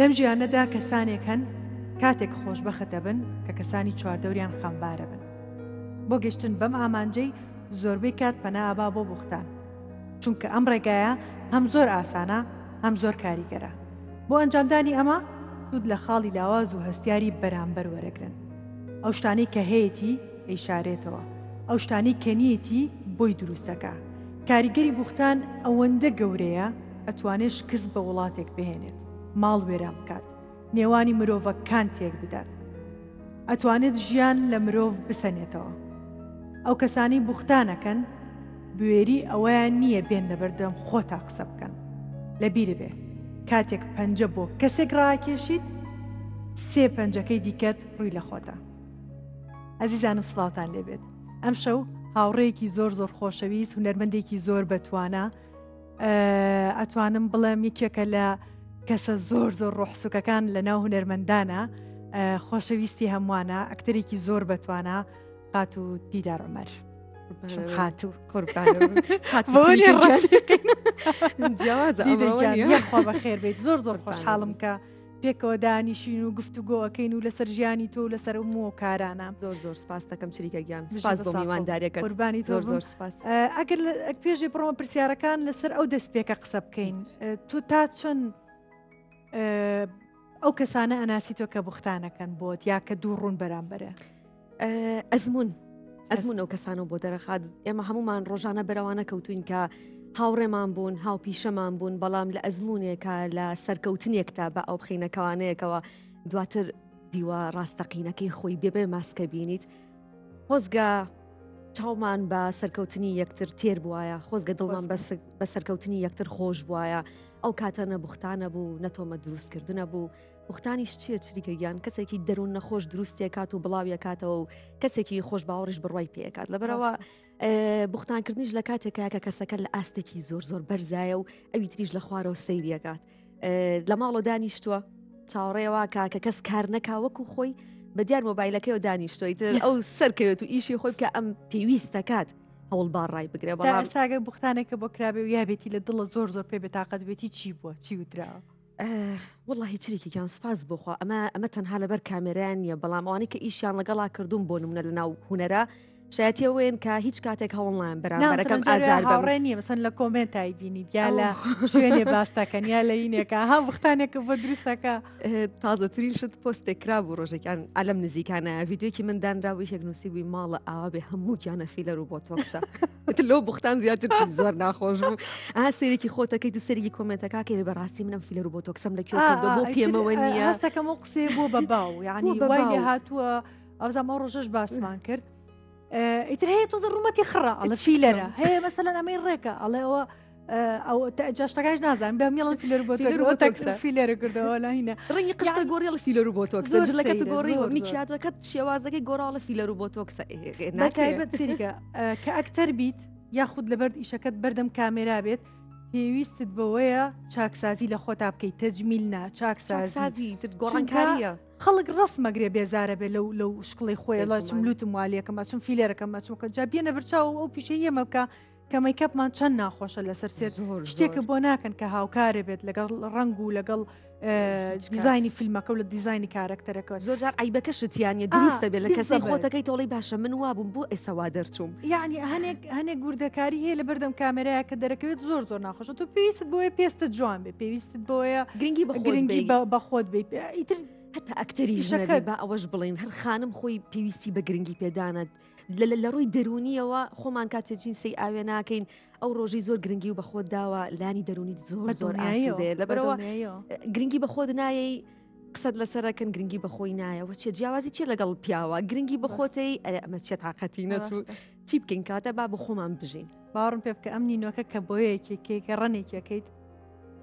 لەم ژیانەدا کەسانێک هەن کاتێک خۆشبەخت دەبن کە کەسانی چواردەوریان خەمبارە بن. بۆ گەشتن بەم ئامانجەی زۆربەی کات پەنا ئابا بۆ بوختان، چونکە ئەم ڕێگایە هەم زۆر ئاسانە هەم زۆر کاریگەرە. بۆ ئەنجامدانی ئەمە سوود لە خاڵی لاواز و هەستیاری بەرامبەر وەرەگرن. ئەو شتانەی کە هەیەی ئەیشارێتەوە، ئەو شتانەی کە نیەتی بۆی دروستەکە. کاریگەری بوختان ئەوەندە گەورەیە ئەتوانێت شکست بە وڵاتێک بهێنێت، ماڵ وێران بکات، نێوانی مرۆڤەکان تێک بدات، ئەتوانێت ژیان لە مرۆڤ بسەنێتەوە. ئەو کەسانی بوختانەکەن بوێری ئەوەیان نییە بێن لەبەردەم خۆتا قسە بکەن. لەبیرە بێ کاتێک پەنجە بۆ کەسێک ڕاکێشیت، سێ پەنجەکەی دیکەت ڕووی لە خۆتە. ئەزیزانم سڵاوتان لێبێت. ئەم شەو هاوڕێیەکی زۆر زۆر خۆشەویست، هونەرمەندێکی زۆر بەتوانە، ئەتوانم بڵێم یەکێکە لە کەسە زۆر زۆر ڕۆحسوکەکان لە ناو هونەرمەندانە، خۆشەویستی هەمووانە، ئەکتەرێکی زۆر بەتوانە، قات و دیدار عومەر. خاتوو جیاوازەخوا بەخێر بێت. زۆر زۆر خۆشحاڵم کە پێکەوە دانیشین و گفتوگۆەکەین و لەسەر ژیانی تۆ و لەسەر مۆ کارانە. زۆر زۆر سپاس دەکەم چریکە گیان، سپاس بۆ میوانداریەکە، قوربانی زۆر زۆر سپاس. ئەگەر پێشێ بڕۆمە پرسیارەکان لەسەر ئەو دەستپێکە قسە بکەین، تو تا چەند ئەو کەسانە ئەناسیتۆ کە بوختانەکەن بۆت یا کە دوو ڕوون بەرامبەرە؟ ئەزمون ئەو کەسانە بۆ دەرەخات. ئێمە هەمومان ڕۆژانە بەرەوانە کەوتوین کە هاوڕێمان بوون، هاوپیشەمان بوون، بەڵام لە ئەزمونێکە لە سەرکەوتنێکتا بە ئەو بخینەکەوانەیەکەوە دواتر دیوە ڕاستەقینەکەی خۆی بێبێ ماسکە بینیت. خۆزگە چاومان بە سەرکەوتنی یەکتر تێر بواە، خۆزگە دڵمان بە سەرکەوتنی یەکتر خۆش بواە. ئەو کاتە نەبوختانە بوو، نەتۆمە دروستکردنە بوو. بوختانیش چییە چریکە گیان؟ کەسێکی دەروون نەخۆش دروستێکات و بڵاویە کاتەوە و کەسێکی خۆش باوەڕیش بڕوای پێکات. لەبەرەوە بوختانکردنیش لە کاتێکە کە کەسەکە لە ئاستێکی زۆر زۆر بەرزایە و ئەوی تریش لە خوارەوە سەیریەکات. لە ماڵۆ دانیشتووە چاوەڕێەوە کە کەس کار نەکا وەکو خۆی بە دیار مۆبایلەکەیەوە دانیشتۆی تر ئەو سەرکەوێت و ئیشی خۆی بکە ئەم پێویستەکات هەوڵ باڕای بگرێ. بەڵام ساگە بوختانێکە بۆ کرابێ و یابێتی لە دڵە زۆر زۆر پێ بێتاقەت بێتی چی بووە، چی وتراوە؟ والله چریکێکیان سپاس بۆخوا ئەمە تەنها لەبەر کامێرایان نیە، بەڵام ئەوانەی کە ئیشیان لەگەڵا کردوون بۆ نمونە لە ناو هونەرە شایەتیەوەن کە هیچ کاتێک هەوڵیان بەرامبەرەکەم ئازار بەڕێ نییە، مەسەن لە کۆمنتای بینیت یا لە شوێنێ باستەکەن یا لە اینێکە ها بوختانێکە بۆ دروستەکە. تازەترین شت پۆستێک کرابوو ڕۆژێکیان ئەلەم نزیکانە ڤیدیۆکی من دانراوی یەک نووسی بووی ماڵە ئاوا بێ هەموو گیانە فیلەر و بۆتۆکسە لۆ بوختان زیاتر زۆر ناخۆش بوو. سێرێکی خۆتەکەی تو سەرێکی کۆمنتەکەی بەڕاستی منم فیلەر و بۆتۆکسم لەکوێ کردو بۆ پێمەوە نییە. هەستەکەم و قسێ بۆ بەباو یعنی وای لێ هاتووە ئەوزەمە ڕۆژەش باسمان کرد. ئیتر هەیە تۆزە ڕوومەتی خڕە ئەڵە فیلەرە هەیە مەسەلەن ئەمەی ڕێکە ئەڵێەوە ئەو جاشتەکەش نازانم بە میڵن فیلەر بۆ فیلەرە کردەوە لە هینە ڕەنگی قشتە گۆڕی لە فیلەر و بۆتۆکسە جلەکەت گۆڕیەوە میکیاجەکەت شێوازەکەی گۆڕاڵە فیلەر و بۆتۆکسە ناتایبەت سریکە کە ئەکتەر بیت یاخود لەبەر ئیشەکەت بەردەم کامێرا بێت پێویستت بەوەیە چاکسازی لە خۆتا بکەیت تەجمیل نا چاکسازی گۆڕانکاریە خەڵک ڕستمەگرێ بێزارە بێ لەو شکڵی خۆی لە چم لوتم والیەکەم ماچم فیلەرەکەم ماچمکە جا بێنە بەرچاو ئەو پیشەی ئێمە بکە کە مەیکەپمان چەند ناخۆشە لەسەر سێت شتێکە بۆ ناکەن کە هاوکارێ بێت لەگەڵ ڕنگ و لەگەڵ دیزایانی فیلمەکە و لە دیزایانی کارکتەرەکە زۆر جار ئایبەکە شتیانە دروستە بێت لە کەسی خۆتەکەی تۆڵی باشە من وابووم بۆ ئێسەوا دەرچوم یعنی هەنێک گوردەکاری هەیە لە بەردەم کامێرەیە کە دەرەکەوێت زۆر زۆر ناخۆشە تۆ پێویستت بۆیە پێستە جوان بێ پێویستت بۆیە گرنگی بەخۆت بێ ئیتر حتا ئەکتەری ژنەبێ با ئەوەش بڵین هەر خانم خۆی پێویستی بە گرنگی پێدانە لە ڕووی دەرونیەوە خۆمان کاتێ جینسی ئاوێ ناکەین ئەو ڕۆژی زۆر گرنگی و بە خۆت داوە لانی دەرونیت زۆر زۆر ئاسوودەیە لەبەرەوە گرنگی بە خۆت نایەی قسەت لەسەرەکەن گرنگی بەخۆی نایەوە چێ جیاوازی چێ لەگەڵ پیاوە گرنگی بەخۆتەی ئەمە چێت تااقەتی نەچوو چی بکەین کاتە با بە خۆمان بژین باڕم پێ بکە ئەم نینۆکە کە بۆیەکێکە ڕەنێکەکەیت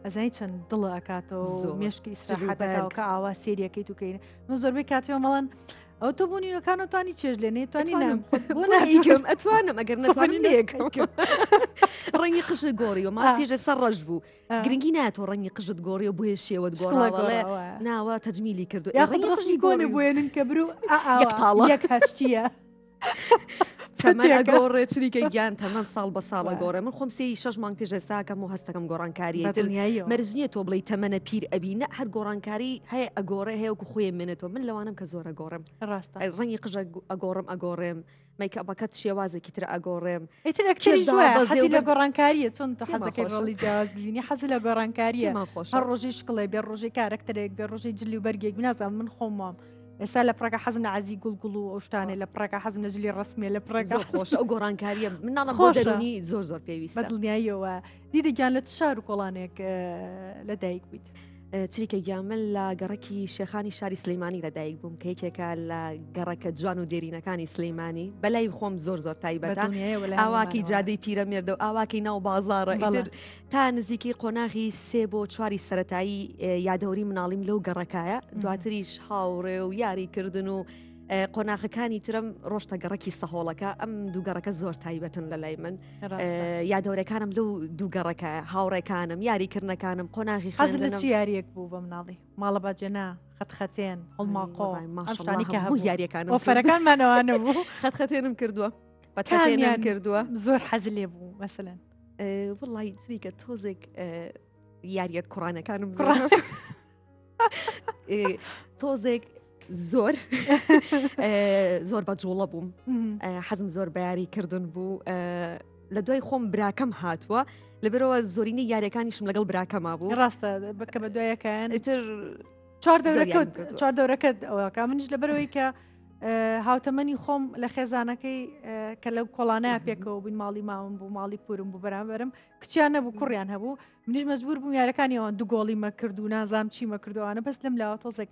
ئەزای چەند دڵە ئەکاتەوە مێشکی ئیسراحەتەکە کە ئاوا سێریەکەیت وکەین من زۆربەی کاتێوە مەڵەن ئەو تۆ بوونینەکان توانی چێژ لێنێ توانی نامکەم ئەتوانم ئەگەر نەتوانین لێکم ڕەنگی قژت گۆڕیەوە ما پێشە سەر ڕەش بوو گرنگی ناتۆ ڕەنگی قژت گۆڕی و بۆیە شێوەت گۆڕاوەڵێ ناوە تەجمیلی کردو ڕەنگی گۆنە بێنن کە برو یەک هەشتیە تەمەەن ئەگۆڕێ چریکە گیان تەمەەن ساڵ بە ساڵە گۆڕێ من خۆم 6 مانگ پێش ئێساکەم و هەستەکەم گۆڕانکاریتر مەرجنیە تۆ بڵی تەمەنە پیر ئەبینە هەر گۆڕانکاری هەیە ئەگۆڕێ هەیەکو خۆی منێتەوە من لەوانم کە زۆر ئەگۆڕم ڕاستە ڕەنگی قژە ئەگۆڕم میکەپەکەت شێوازێکی تر ئەگۆڕێم لە گۆڕانکاریە چۆن حەزەکەی ڕۆڵی جیاواز ببینی حەزی لە گۆڕانکاریە هەر ڕۆژی شکڵێ بێ ڕۆژی کارکتەرێک بێ ڕۆژی جلی و بەرگێک نازانم من خۆمام ئێستا لە پڕەکە حەزم لە عەزی گوڵگوڵ و ئەو شتانێ لە پڕەکە حەزم لە جلی ڕسمێ لە پڕەکە خۆش ئەو گۆڕانکاریە مناڵم بۆ دەرونی زۆر پێویستە بەدڵنیاییەوە دیدەگیان لە شار و کۆڵانێک لە دایک بیت چریکە گیامل لە گەڕەکی شێخانی شاری سلەیمانی لەدایک بووم کە یەکێکە لە گەڕەکە جوان و دێرینەکانی سلەیمانی بەلای خۆم زۆر تایبەتە ئاواکی جادەی پیرەمێردە و ئاواکی ناو بازارە تا نزیکی قۆناغی 3 بۆ 4 سەتایی یادەوری مناڵیم لەو گەڕەکایە دواتریش هاوڕێ و یاریکردن و قۆناغەکانی ترم ڕۆشتە گەڕەکی سەهۆڵەکە ئەم دووگەڕەکە زۆر تایبەتن لە لای من یادەورەکانم لەو دووگەڕەکە هاوڕێکانم یاریکردنەکانم قۆناغی حەزت لە چی یاریەک بوو بە مناڵی ماڵە باجێنا خەتخەتێن هەڵماقۆ یاریەکانم ئۆفەرەکانمانەوانە بوو خەتخەتێنم کردووە بەتخەتێنم کردووە زۆر حەز لێ بوو مەسەلەن وڵی چریکە تۆزێک یاریەت کوڕانەکانم تۆزێک زۆر بە جوڵە بووم حەزم زۆر بەیاریکردن بوو لە دوای خۆم براکەم هاتووە لەبەرەوە زۆرینی یاریەکانیشم لەگەڵ براکەما بوو ڕاستە بکە بە دوایەکەیان ئیتر چوار دەورەکەت ئەوەکە منش لەبەرەوەی کە هاوتەمەنی خۆم لە خێزانەکەی کە لەو کۆڵانەیە پێکەوە بووین ماڵی ماوم بوو ماڵی پورم بوو بەرامبەرم کچیان نەبوو کوڕیان هەبوو منیش مەجبور بووم یارەکانی ئەوان دوو گۆڵی مەکرد و نازام چی مەکردوانە بەس لەم لاوە تۆزێک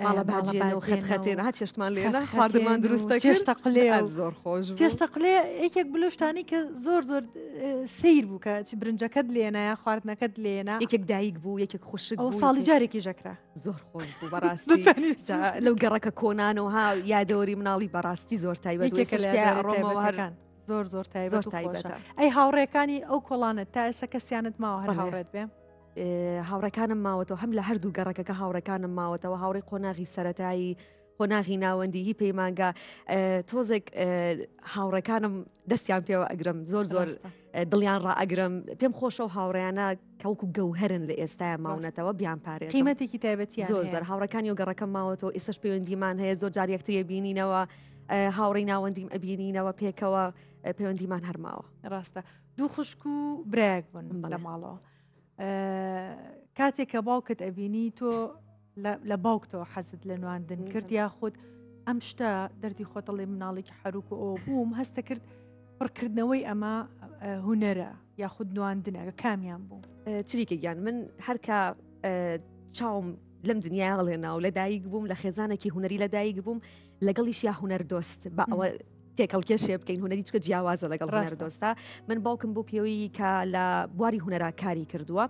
ماڵە باجێن و خەتخەتێن ها چێشتمان لێنە خواردمان دروستە چێشتە قلێ زۆر خۆش چێشتە قلێ یەکێک بلوشتانی کە زۆر سیر بوو کە برنجەکەت لێنە یا خواردنەکەت لێنە یەکێک دایک بوو یەکێک خوشک ئەو ساڵی جارێکی ژەکرا زۆر خۆش بوو بەڕاستی لەو گەڕەکە کۆنانەوە ها یادەوەری مناڵی بەڕاستی زۆر تایبەت ڕۆمەوە زۆر تایبەتە ئەی هاوڕێکانی ئەو کۆڵانت تا ئێستا کەسیانت ماوە هەر هاوڕێت بێ هاوڕەکانم ماوەتەوە هەم لە هەردوو گەڕەکەکە هاوڕەکانم ماوەتەوە هاوڕێی قۆناغی سەرەتایی قۆناغی ناوەندی هی پەیمانگا تۆزێک هاوڕەکانم دەستیان پێوە ئەگرم زۆر دڵیان ڕائەگرم پێم خۆشە و هاوڕێیانە کەوکو گەوهرن لە ئێستای ماونەتەوە بیان پارێز قیمەتێکی تایبەتی زۆر هاوڕەکانی و گەڕەکەم ماوەتەوە ئێستش پەیوەندیمان هەیە زۆر جارێکتریە بینینەوە هاوڕێی ناوەندیم ئەبینینەوە پێکەوە پەیوەندیمان هەرماوە ڕاستە دوو خوشک و برایەک بوون لە ماڵەوە کاتێک کە باوکت ئەبینی تۆ لە باوکتەوە حەزت لە نواندن کرد یا خۆت ئەم شتە دەردی خۆتەڵێ مناڵێکی حەروک و ئەو بووم هەستە کرد پڕکردنەوەی ئەمە هوەرە یاخود نواندنە کامیان بوو چریکە گیان من هەرکە چاوم لەم دنیا هەڵێنا و لە دایک بووم لە خێزانێکی هوەری لە دایک بووم لەگەڵیش یا هوەر دۆست بە ئەوە تێکەڵکێشێ بکەین هوەری چکە جیاوازە لەگەڵ هوەر دۆستا من باوکم بوو پێوەی کە لە بواری هوەرا کاری کردووە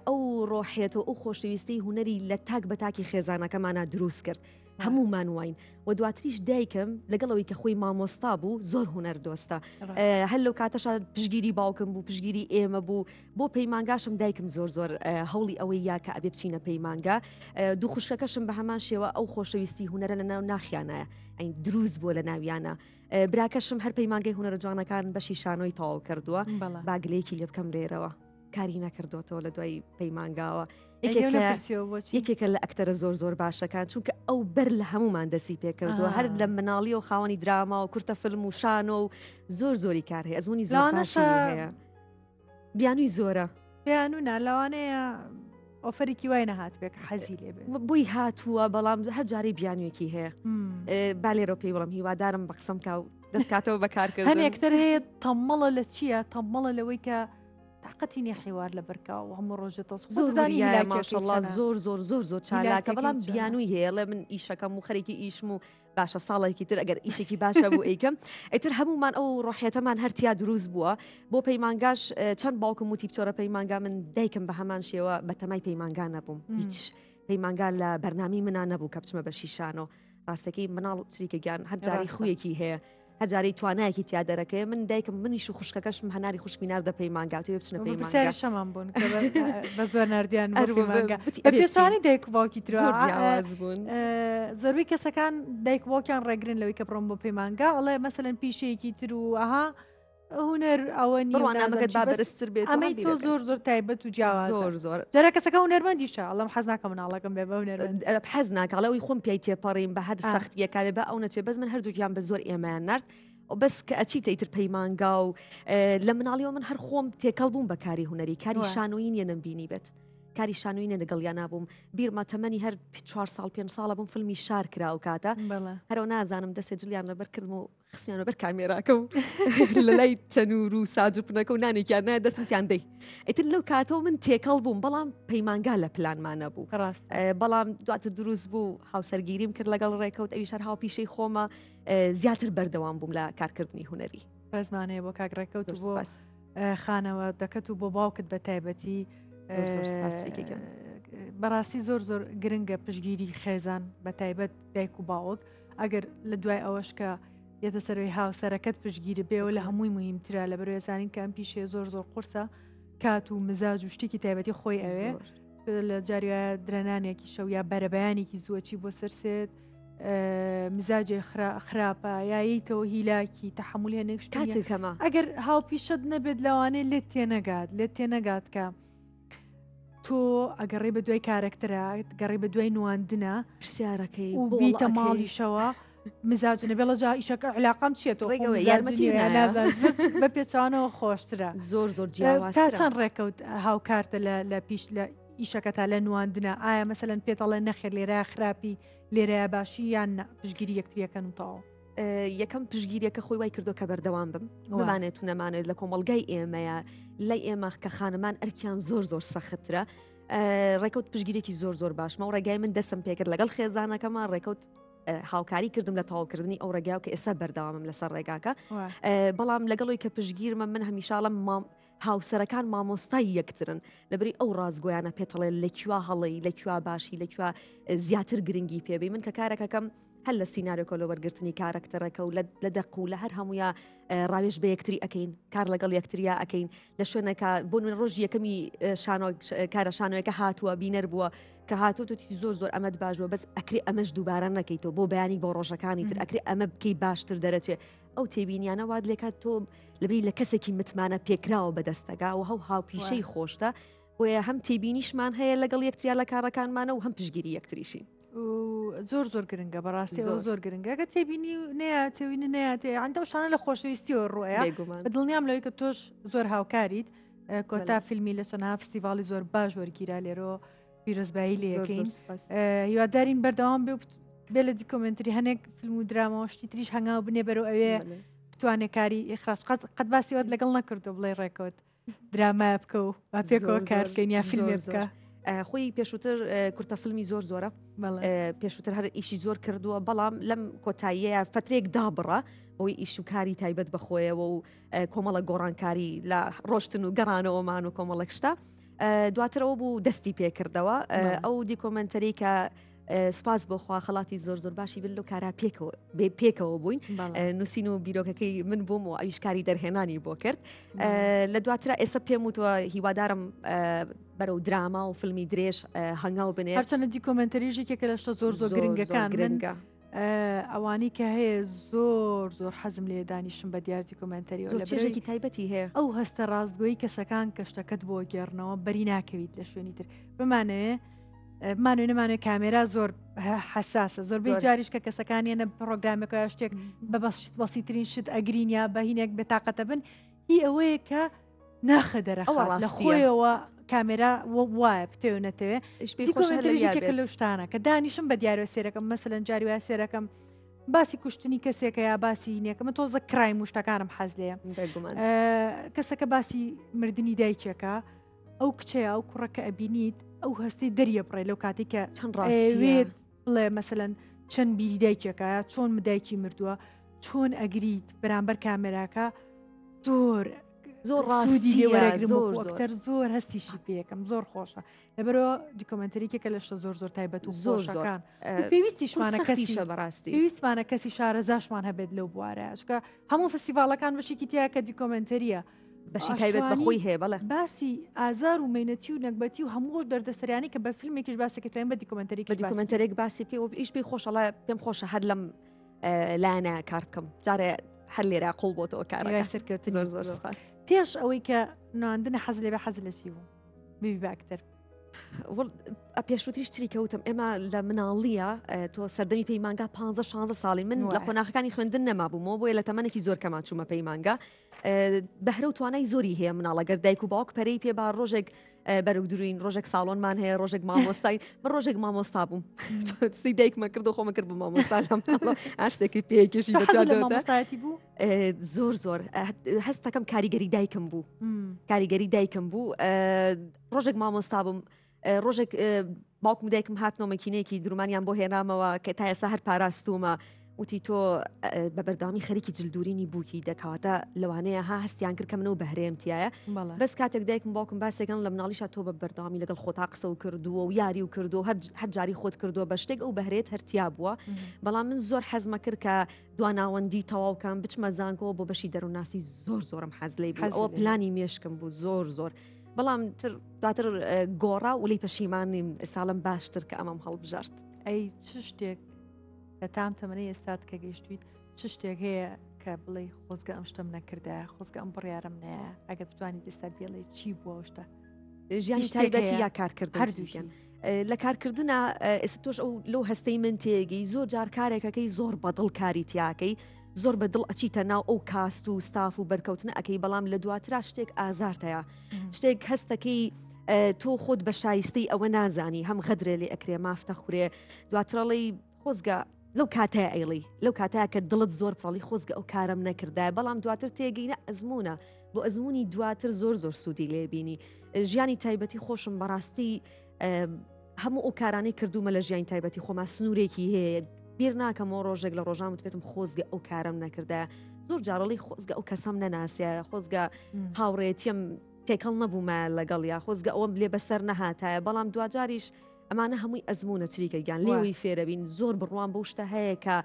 ئەو ڕۆحێت و ئەو خۆشەویستی هوەری لە تاک بە تاکی خێزانەکەمانە دروست کرد هەمومان واین و دواتریش دایکم لەگەڵەوەی کە خۆی مامۆستا بوو زۆر هوەر دۆستە هەر لەو کاتەشە پشگیری باوکم بوو پشگیری ئێمە بوو بۆ پەیمانگاشم دایکم زۆر هەوڵی ئەوەی یا کە ئەبێ بچینە پەیمانگا دوو خوشکەکەشم بە هەمان شێوە ئەو خۆشەویستی هوەرە لە ناو ناخیانایە ئەین دروست بووە لە ناویانە براکەشم هەر پەیمانگەی هوەرە جوانەکان بەشی شانۆی تەواو کردووە باگلەیەکی لێ بکەم لێرەوە کاری نەکردوەوە لە دوای پەیمانگاوە یەکێکە لە ئەکتەرە زۆر باشەکان چونکە ئەو بەر لە هەمومان دەسی پێکردووە هەر لە مناڵی و خاوەنی دراما و کورتە فلم و شانۆ و زۆری کار هەیە ئەزمموی زۆر باشی هەیە بیانووی زۆرە بیانونا لەوانەیە ئۆفەرێکی وای نەهات بێک حەزی لێ بووی هاتووە بەڵام هەر جارەی بیانوێکی هەیە با لێرە پێی بڵم هیوادارم بە قسەم کا و دەستکاتەوە بەکارکرد هەن یەکتەر هەیە تەمەڵە لە چییە تەمەڵە لەوەی کە تاقەتی نیە حیوار لە بەرکە و هەموو ڕۆژە زۆری ماشەڵڵا زۆر چالاکە بەڵام بیانووی هەیە لە من ئیشەکەم و خەرێکی ئیشم و باشە ساڵێکی تر ئەگەر ئیشێکی باشە بوو ئەیکەم ئەیتر هەمومان ئەو ڕۆحێتەمان هەرتیا دروست بووە بۆ پەیمانگاش چەند باوکم وتی بچۆرە پەیمانگا من دایکم بە هەمان شێوە بە تەمای پەیمانگا نەبووم هیچ پەیمانگا لە بەرنامی منان نەبوو کە بچمە بە شیشانۆ ڕاستەکەی مناڵ چریکە گیان هەر جاری خویەکی هەیە هەجاری توانایەکی تیا دەرەکەی من دایکم منیش و خوشکەکەشم هەناری خوشکبینار دە پەیمانگاوتەوە بچنە پرسیاری پەیمانگا شەمان بوون کە بە زۆر نردیان ئەروە مانگا بتی بە ئەبێ پێچوانی دایک و باوکی زۆر جیاواز بوون زۆربەی کەسەکان دایک باوکیان ڕێگرن لەوەی کە بڕۆم بۆ پەیمانگا ئەڵێ مەسەلەن پیشەیەکی تر و ئەها هوەر ئەوە بڕوانامەکەت با بەرزتر بێت ئەمەی تۆ زۆر تایبەت و جیاواز زۆر جارە کەسەکە هوەرمەندیشە ئەڵەم حەز ناکەم مناڵەکەم بێ بە هوەرمەند حەز ناکەڵەوەی خۆم پێی تێپەڕیم بە هەر سەختیەکاوێ بە ئەو نەچێ بەس من هەردووکیان بە زۆر ئێمەیان نرد بەس کە ئەچیتە ئیتر پەیمانگا و لە مناڵیەوە من هەر خۆم تێکەڵ بووم بە کاری هوەری کاری شانۆیی نیە نەمبینی بێت کاری شانۆینە لەگەڵیان نابووم بیرمە تەمەنی هەر 4 ساڵ 5 ساڵە بووم فیلمی شار کرا و کاتە هەرەوە نازانم دەسێ جلیان لەبەر کردم و خستیانە بەر کامێراکە و لە لای تەنور و ساجوپنەکە و نانێکیان نایە دەستمتیان دەی ئیتر لەو کاتەوە من تێکەڵ بووم بەڵام پەیمانگا لە پلانمانە بوو بەڵام دواتر دروست بوو هاوسەرگیریم کرد لەگەڵ ڕێکەوت ئەوی شار هاوپیشەی خۆمە زیاتر بەردەوام بووم لە کارکردنی هوەری ڕێزمانەیە بۆ کاکڕێکەوت بۆ خانەوە دەکەت و بۆ باوکت بە تایبەتی بەڕاستی زۆر گرنگە پشگیری خێزان بە تایبەت دایک و باوک ئەگەر لە دوای ئەوەش کە یەتە سەروی هاوسەرەکەت پشگیری بێەوە لە هەمووی مهمترە لە بەرەوەزانین کە ئەم پیشێ زۆر قورسە کات و مزاج و شتێکی تایبەتی خۆی ئەوێ لە جاریە درەنانێکی شەو یا بەرەبەیانێکی زوەچی بۆ سەرسێت مزاجێ خراپە یاییتەوە هیلاکی تەحمل هێنێک کاتێکەمە ئەگەر هاوپیشت نەبێت لەوانەیە لێت تێنەگات کە تۆ ئەگەڕێ بە دوای کارکتەرە گەڕێ بە دوای نواندنە پرسیارەکەی و بیتە ماڵیشەوە مزاجنە بێڵە جا ئیشەکە علاقام چێتەوە یارمەتی بە پێچوانەوە خۆشترە زۆر جیاواز تا چەند ڕێکەوت هاوکارتە لە پیش لە ئیشەکە تا لە نواندنە ئایا مەسەلەن پێتەڵێ نەخێر لێرە خراپی لێرەیە باشی یان پشگیری یەکتریەکەن و تاوە یەکەم پشگیریەکە خۆی وای کردو کە بەردەوام بم بمانێت و نەمانێت لە کۆمەڵگای ئێمەیە لای ئێمە کە خانمان ئەرکیان زۆر سەخترە ڕێکەوت پشگیرێکی زۆر باشمە و ڕێگای من دەستم پێکرد لەگەڵ خێزانەکەمان ڕێکەوت هاوکاری کردم لە تاواکردنی ئەو ڕێگا و کە ئێستا بەردەوامم لەسەر ڕێگاکە بەڵام لەگەڵەوەی کە پشگیرمە من هەمیشاڵم هاوسەرەکان مامۆستای یەکترن لەبری ئەو ڕازگۆیانە پێتەڵێ لەکووا هەڵی لەکووا باشی لەکووا زیاتر گرنگی پێبی من کە کارەکەکەم هەل لە سینناریۆکە لە وەرگرتنی کارکتەرەکە و لە دەق و لە هەر هەموویە ڕاوێژ بە یەکتری ئەەکەین کار لەگەڵ یەکتریا ئەەکەین لە شوێنەکە بۆ من ڕۆژ یەکەمی کارە شانۆیەکە هاتووە بینەر بووە کە هاتوو توی زۆر ئەمەد باشوە بەس ئەکری ئەمەش دووبارە نەکەیتەوە بۆ بەیانی بۆ ڕۆژەکانی تر ئەکری ئەمە بکەی باشتر دەرەچێت ئەو تێبینیانە واد لێکات تۆ لەبی لە کەسێکی متمانە پێکراوە بەدەستەکە و هاوپیشەی خۆشتە بۆیە هەم تێبینیشمان هەیە لەگەڵ یەکتریا لە کارەکانمانە و هەم پشگیری یەکتریشی زۆر گرنگە بەڕاستی زۆر گرنگە کە تێبینی نەیە تێوینە نەیە ئەندە شانە لە خۆشەویستیەوە ڕۆیە بە دڵنیام لەوەی کە تۆش زۆر هاوکاریت کۆتا فیلمی لە چەنها فستیڤاڵی زۆر باش وەرگیرا لێرەوە پیرۆزبایی لەکەین هیوادارین بەردەوام بێ لە دیکۆمنتری هەنێک فیلم و درامەوەشتی تریش هەنگاو بنێ بەرەو ئەوێ بتوانێت کاری ئێخراش قەت باسیوەت لەگەڵ نەکردو بڵێ ڕێکەوت درامە بکە و پێکەوە کارکەین یا فیلمێ بکە خۆی پێشووتر کورتە فیلمی زۆرە پێشووتر هەر ئیشی زۆر کردووە بەڵام لەم کۆتاییەیە فترێک دابڕە بۆی ئیش و کاری تایبەت بەخۆیەوە و کۆمەڵە گۆڕانکاری لە ڕۆشتن و گەڕانەوەمان و کۆمەڵک شتا دواترەوە بوو دەستی پێکردەوە ئەو دیکۆمنتەری کە سپاس بۆخوا خەڵاتی زۆر باشی بل و کارا پێکەوە بووین نووسین و بیرۆکەکەی من بووم و ئەویشکاری دەرهێنانی بۆ کرد لە دواترە ئێستا پێم وتوە هیوادارم بەرەو دراما و فیلمی درێژ هەنگاو بنێ هەرچەنە دیکۆمنتەریژێکێکە لەشتە زۆر گرنگەکان گرنگە ئەوانی کە هەیە زۆر حەزم لێ دانیشم بە دیار دیکۆمنتەری لە چێژێکی تایبەتی هەیە ئەو هەستە ڕاستگۆیی کەسەکان کە شتەکەت بۆ گێڕنەوە بەری ناکەویت لە شوێنی تر بمانەوێ نمانێت کامێرا زۆر حساسە زۆربەی جاریش کە کەسەکانیانە پرۆگرامێکە شتێک بە بەسیترین شت ئەگرینیا بە هینێک بێتاقەتە بن هی ئەوەیە کە ناخە دەرەخوات لە خۆیەوە کامێرا وایە پتێ و نەتەوێ دیکۆمنتەریژێکێکە لەو شتانە کە دانیشم بە دیارە سێرەکەم مەسەلەن جاری وای سێرەکەم باسی کوشتنی کەسێکە یا باسی نیەکەمە تۆزە کرایم و شتەکانم حەز لێە کەسەکە باسی مردنی دایکێکە ئەو کچەیە ئەو کوڕەکە ئەبینیت ئەو هەستی دەریە بڕێ لەو کاتی کە چەند ڕاستێت بڵێ مەسەلەن چەند بیری دایکێکە چۆن مدایکی مردووە چۆن ئەگریت بەرامبەر کامێراکە زۆر زۆر سوودی ڕاستیە وەرەگرم زۆر وەکتەر زۆر هەستیشی پێەکەم زۆر خۆشە لەبەرەوە دیکۆمنتەریکێکە لە شتە زۆر تایبەت و خۆشەکان پێویستیشمانە کەسیشە بەڕاستی پێویستمانە کەسی شارەزاشمان هەبێت لەو بوارە چکە هەموو فستیڤالەکان بەشێکی تیا کە دیکۆمنتەریە بەشی تایبەت بەخۆی هەیە بەڵێ باسی ئازار و مینەتی و نەکبەتی و هەموو دەردەسەریانی کە بە فیلمێکیش باسەکە توێن بە دیکۆمنتەریک بە دیکۆمنتەرێک باسی پێ و ئیش پێی خۆشەڵە پێم خۆشە هەر لەم لایەنە کار بکەم جارێ هەر لێرە قوڵ بۆتەوە کارەکە سەرکەوتنی زۆر زۆر سپاس پێش ئەوەی کە ناندنە حەز لێ بە حەز لە چی بوو بیبی باکتەر پێشوتریش تری کەوتم ئێمە لە مناڵیە تۆ سەردەمی پەیمانگا 15 ساڵی من لە قۆناغەکانی خوێندن نەمابوومەوە بۆیە لە تەمەنێکی زۆر کەمان چوومە پەیمانگا بەهرە و توانای زۆری هەیە مناڵەگەر دایک و باوک پەرەی پێ با ڕۆژێک بەرەو دروین ڕۆژێک ساڵۆنمان هەیە ڕۆژێک مامۆستای من ڕۆژێک مامۆستا بووم سی دایکمە کرد و خۆمە کرد بە مامۆستا لەم ئاشتێکی پێکێشی مامۆستایەتی بوو زۆر هەستەکەم کاریگەری دایکم بوو کاریگەری دایکم بوو ڕۆژێک مامۆستا بووم ڕۆژێک باوکم دایکم هاتنەوە مەکینەیەکی درومانیان بۆ هێنامەوە کە تا ئێستا هەر پاراستومە وتی تۆ بە بەرداوامی خەریکی جلدورینی بووکی دەکەواتە لەوانەیە ها هەستیان کرد کە منەوە بەهرێمتیایە بەس کاتێک دایکم باوکم باسێکن لە مناڵیشە تۆ بە بەرداوامی لەگەڵ خۆتا قسە و کردووە و یاری و کردو هەر جاری خۆت کردووە بە شتێک ئەو بەهرێت هەرتیا بووە بەڵام من زۆر حەزمە کرد کە دواناوەندی تەواوکان بچمە زانکەوە بۆ بەشی دەرووناسی زۆرم حەز لێ بوو ئەوە پلانی مێشکم بوو زۆر بەڵام دواتر گۆڕا و لی پەشیمانیم ئێستاڵم باشتر کە ئەمەم هەڵبژارد ئەی چ شتێک لە تام تەمەنەی ئێستات کە گەیشتویت چ شتێک هەیە کە بڵێ خۆزگە ئەم شتم نەکردە خۆزگە ئەم بڕیارم نایە ئەگەر بتوانیت ئێستا بێڵێ چی بووە شتە ژیانی تایبەتی یا کارکردن هەردووکەن لە کارکردنە ئێستا تۆش ئەو لەو هەستەی من تێگەی زۆر جار کارێکەکەی زۆر بەدڵ کاری تیاکەی زۆر بەدڵ ئەچیتە ناو ئەو کاست و ستاف و بەرکەوتنە ئەەکەی بەڵام لە دواترا شتێک ئازارتەیە شتێک هەستەکەی تۆ خۆت بە شایستەی ئەوە نازانی هەم غەدرێ لێ ئەکرێ مافتە خوورێ دواترەڵی خۆزگە لەو کاتای ئەیڵی لەو کاتایە کە دڵت زۆر پڕڵی خۆزگە ئەو کارم نەکردای بەڵام دواتر تێگەینە ئەزمونە بۆ ئەزمموی دواتر زۆر سوودی لێبینی ژیانی تایبەتی خۆشم بەڕاستی هەموو ئەو کارانەی کردومە لە ژیانی تایبەتی خۆما سنوورێکی هەیە بیر ناکەمەوە ڕۆژێک لە ڕۆژان بێتم خۆزگە ئەو کارم نەکردە زۆر جارڵی خۆزگە ئەو کەسەم نەناسیە خۆزگە هاوڕێتیم تێکەڵ نەبوومە لەگەڵ یا خۆزگە ئەوەم لێ بەسەر نەهاتایە بەڵام دوجاریش ئەمانە هەمووی ئەزمونە چریکە گیان لێوی فێرەبین زۆر بڕوان بەو شتە هەیە کە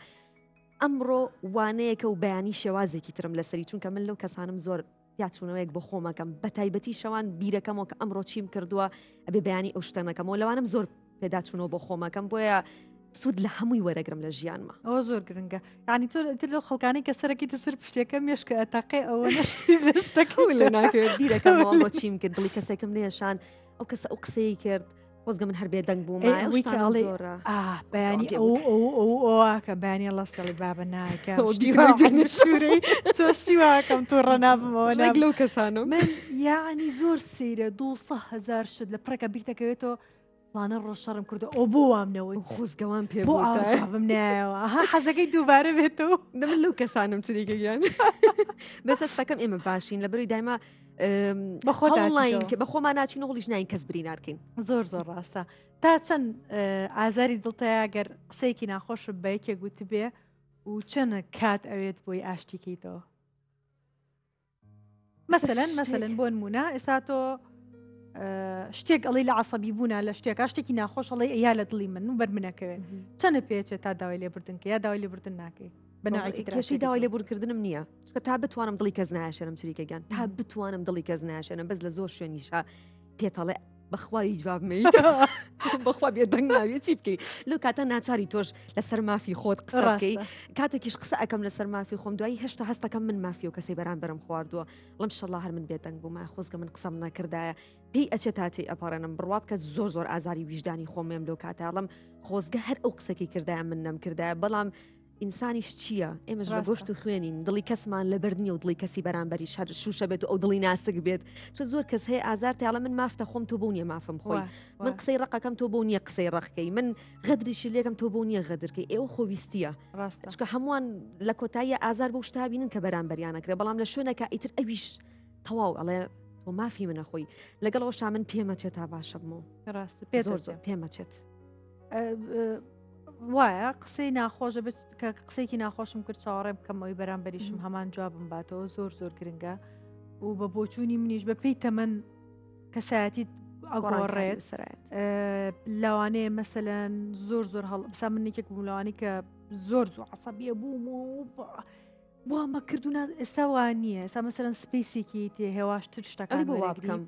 ئەمڕۆ وانەیەکە و بەیانی شێوازێکی ترم لەسەری چونکە من لەو کەسانم زۆر یاچوونەوەیەک بۆ خۆمەکەم بە تایبەتی شەوان بیرەکەمەوە کە ئەمڕۆ چیم کردووە ئەبێ بەیانی ئەو شتەنەکەمەوە لەوانم زۆر پێداچوونەوە بۆ خۆمەکەم بۆیە سوود لە هەمووی وەرەگرم لە ژیانمە ئەوە زۆر گرنگە ینی تۆ لە خەڵکانی کە سەرەکی تە سەر پشتێکە مێشکە ئەتاقی ئەوە شتەکەی لە ناکرێت بیرەکەمەوە بۆ چیم کرد دڵی کەسێکم نێشان ئەو کەسە ئەو قسەی کرد خۆزگە من هەر بێدەنگ بووم بەیانی ئەوکە بەیانی لەسەڵی بابە ناکە تۆشیواکەم تۆ ڕەنابمەوە لەو کەسانم من یعنی زۆر سەیرە 200,000 شت لە پڕەکە بیرتەکەوێتەوە پلانە ڕۆژشەڕم کردو ئەو بۆ وامنەوەی خۆزگەوان پێ بم نایەوە حەزەکەی دووبارە بێتەوە دەمن لەو کەسانم چریگەیان بەسەستەکەم ئێمە باشین لە بەروی دایما بە خۆمان ناچین نۆڵیش نین کەس بری نارکەین زۆر ڕاستە تا چەند ئازاری دڵتەیە گەر قسەیەکی ناخۆش بەیەکێ گوت بێ و چەنە کات ئەوێت بۆی ئاشتیکەیتەوە مەسەلەن بۆ نمونە ئێستا تۆ شتێک ئەڵی لە عسەبی بوونا لە شتێکا شتێکی ناخۆش ئەڵی ئەیا لە دڵی من و بەرمنەکەوێت چەنە پێچێت تا داوای لێبوردنکە یا داوای لێبوردن ناکەی بەناکێشی داوای لێبوورکردنم نییە چکە تا بتوانم دڵی کەس ناشێنم چریکەگەیان تا بتوانم دڵی کەس ناشێنم بەس لە زۆر شوێنیشا پێتەڵێ بەخوای جوابمەیت بەخوا بێدەنگ ناوێت چی بکەی لەو کاتە ناچاری تۆش لەسەر مافی خۆت قسەکەی کاتێکیش قسە ئەەکەم لەسەر مافی خۆم دوایی هێشتا هەستەکەم من مافی و کەسی بەرامبەرم خواردووە لەم شەڵا هەر من بێدەنگ بوومە خۆزگە من قسەم نەکردایە پێی ئەچێت تاتی ئەپارێنم بڕواب کە زۆر ئازاری ویژدانی خۆمێم لەو کاتاڵم خۆزگە هەر ئەو قسەکی کردایە من نەمکردایە بەڵام ئینسانیش چییە ئێمەش لە گۆشت و خوێنین دڵی کەسمان لە بەردنی و دڵی کەسی بەرامبەری شوشە بێت و ئەو دڵی ناسک بێت چ زۆر کەس هەیە ئازار تاڵە من مافتە خۆم تۆ بوو نیە مافم خۆی من قسەی ڕقەکەم تۆ بوو نییە قسەی ڕقەکەی من غەدریشی لێکم تۆ بوو نییە غەدرکەی ئێوە خۆویستیە چکە هەمووان لە کۆتاییە ئازار بۆ شتابینن کە بەرامبەریانەکرێ بەڵام لە شوێنەکە ئیتر ئەویش تەواو ئەڵێ تۆ مافی منە خۆی لەگەڵەوە شا من پێمەچێت تا باشە بمەوە زۆر پێمەچێت وایە قسەی ناخۆشە کە قسێکی ناخۆشم کرد چاوەڕێ بکەمەوەی بەرامبەریشم هەمان جوابم باتەوە زۆر گرنگە و بە بۆچوونی منیش بە پێی تەمەن کەسایەتی ئەگۆڕێت لەوانەیە مەسەلەن زۆر هەڵسا منێکێک بوو لەوانی کە زۆر عەسەبیە بووم و بوومە کردوونە ئێستا وان نییە ئێستا مەسەلەن سپیسێکی تێ هێواشتر شتەکان بۆ بکەم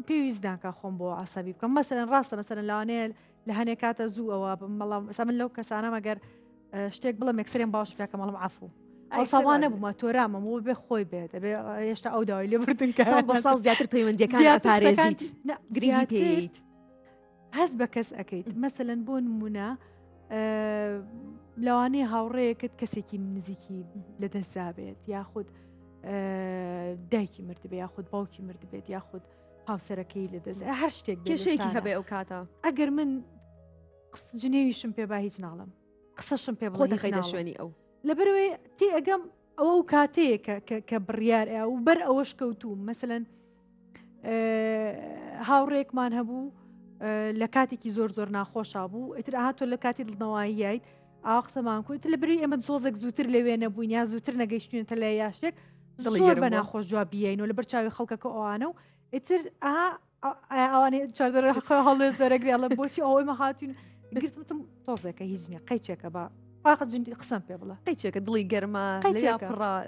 پێویستدانکە خۆم بۆ عەسەبی بکەم مەسەلەن ڕاستە مەسەلەن لەوانەیە لە هەنێک کاتە زوو ئەوە بەڵام ئێستا من لەو کەسانە مەگەر شتێک بڵم ئەکسەرێن باش بکە مەڵم عەفوو ئەوساوانە بوومە تۆرامە بۆ بێ خۆی بێت ئەبێ هێشتا ئەو داوای لێ بردن بە ساڵ زیاتر پەیوەندیەکان پارێزیت گرنگی پێیت هەست بە کەس ئەەکەیت مەسەلەن بۆ نمونە لەوانەیە هاوڕێیەکت کەسێکی نزیکی لەدەستدابێت یاخود دایکی مردبێت یاخود باوکی مردبێت یاخود هاوسەرەکەی لەدەست هەر شتێک کێشەیەکی هەبێ ئەو کاتە ئەگەر من جنێویشم پێ با هیچ ناڵم قسەشم پێ بڵێ دەخەیتە شوێنی ئەو لەبەرەوەی تێ ئەگەم ئەوە و کاتەیە کە بڕیار و بەر ئەوەش کەوتوم مەسەلەن هاوڕێکمان هەبوو لە کاتێکی زۆر ناخۆشا بوو ئیتر ئاهاتۆ لە کاتی دڵنەوەییت ئاوا قسەمان کوت لەبەری ئێمە زۆزێک زووتر لەوێ نەبووین یا زووتر نەگەیشتوێنتە لە یاشتێک زۆر بە ناخۆش جواب بیاینەوە لە بەرچاوی خەڵکەکە ئەوانە و ئیتر ئەوانەی چاردەر هەڵێ زەرەگریاڵە بۆچی ئەوەی هاتوین گرتم تۆزێکە هیچ نییە قەیچێکە بە واقع جندی قسم پێ بڵە قەیچێکە دڵی گەرمە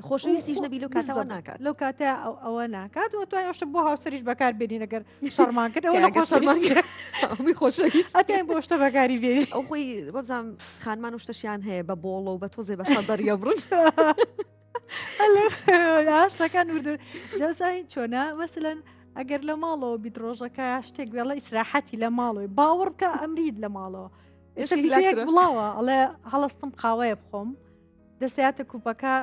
خۆشەویستیش نەبی لەو کاتەوە ناکات لەو کاتە ئەوە ناکات و توانین ئەوشتە بۆ هاوسەریش بەکار بێنین ئەگەر شەڕمان کرد ئەوە خۆشەویست ئەتیان بۆ شتە بەکاری بێنین ئەو خۆی بەبزانام خانمان و شتەشیان هەیە بە بۆڵە و بە تۆزێ بە شەدەریە بڕن شتەکان وردر جەزای چۆنا مەسەلەن ئەگەر لە ماڵەوە بیت ڕۆژەکە شتێک بێڵە ئیسراحەتی لە ماڵەوەی باوەڕ بکە ئەمرید لە ماڵەوە بڵاوە ئەڵێ هەڵستم قاوەیە بخۆم دەسیاتە کوپەکە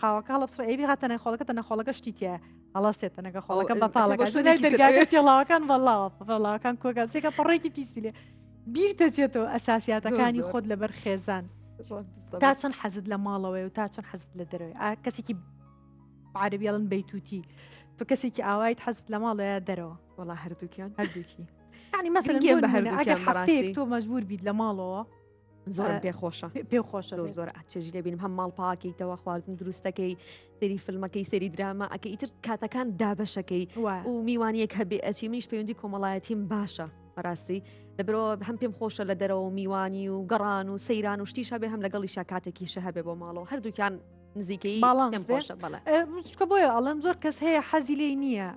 قاوەکە هەڵبسڕ ئەوی هاتە نەخۆڵەکە تە نەخۆڵەکە شتیتە هەڵاستێتە نەگە خۆڵەکە بەتاڵەکە دەرگاکە تێڵاوەکان بەڵاوەکان کۆگازێکە پڕێکی پیسیلێ بیرتە چێتەوە ئەساسیاتەکانی خۆت لەبەر خێزان تا چەند حەزت لە ماڵەوەی و تا چەند حەزت لە دەرەوەی کەسێکی عربیاڵن بەیتوتی تۆ کەسێکی ئاوایت حەزت لە ماڵەیە دەرەوە وەڵا هەردووکیان هەردووکی ینی مەسەلەن ئەگەر هەفتەیەک تۆ مەجبور بیت لە ماڵەوە زۆرم پێخۆشە پێخۆشە زۆر چێژی لێبینم هەم ماڵ پاکەیتەوە خواردن دروستەکەی سەری فیلمەکەی سەری دراما ئەکە ئیتر کاتەکان دابەشەکەی و میوانیەک هەبێ ئەچی منیش پەیوەندی کۆمەڵایەتیم باشە بەڕاستی لەبرەوە هەم پێم خۆشە لە دەرەوە میوانی و گەڕان و سەیران و شتیش هەبێ هەم لەگەڵیش کاتێکیشە هەبێ بۆ ماڵەوە هەردووکیان نزیکەی خۆشە بەڵێ چکە بۆیە ئەڵێم زۆر کەس هەیە حەزی لێ نییە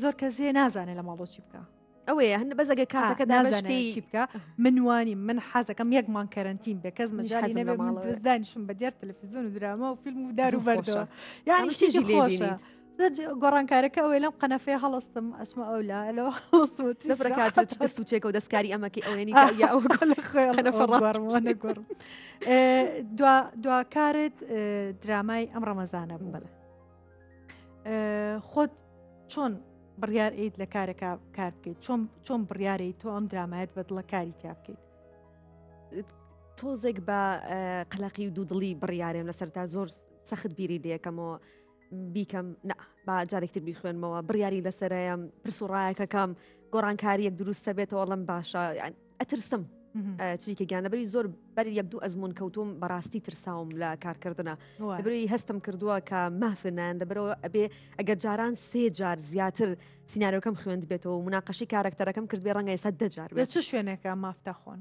زۆر کەس هەیە نازانێت لە ماڵۆ چی بکە ئەوەیە هەن بەزەگە کاتەکە دابشتی چی بکە منوانی من حەزەکەم یەکمان کەرنتین بێ کەس مەجای نەبێدانیشم بە دیار تەلەڤیزیۆن و دراما و فیلم و دار و بەردەوە یعنی چیزی لێبینیت گۆڕانکارەکە ئەوەی لەم قەنەفەیە هەڵستم ئەسمە ئەو لا لەوە لەفرەکات سوچێکە و دەستکاری ئەمەکی ئەوێنی نەگۆڕم دواکارت درامای ئەم ڕەمەزانە بوو بڵێ خۆت چۆن بڕیار ئەیت لە کارەکە کار بکەیت چۆن بڕیارەی تۆ ئەم درامایەت بە دڵە کاری تیا بکەیت تۆزێک بە قەلەقی و دوودڵی بڕیارێم لەسەر تا زۆر سەخت بیری لەکەمەوە بیکەم با جارێکتر بیخوێنمەوە بڕیاری لەسەرەیەم پرسوڕایەکەکەم گۆڕانکاریەک دروستە بێتەوە لەم باشە ئەترسم چریکە گیانەبەری زۆر بەر یەک دوو ئەزمون کەوتوم بەڕاستی ترساوم لە کارکردنە لەبەری هەستم کردووە کە مافنان لەبەرەوە ئەبێ ئەگەر جاران 3 جار زیاتر سیناریۆکەم خوێند بێتەوە و مناقەشی کارکتەرەکەم کرد بێ ڕەنگە ئێستا 10 جار بێت چه شوێنێکە مافتە خۆن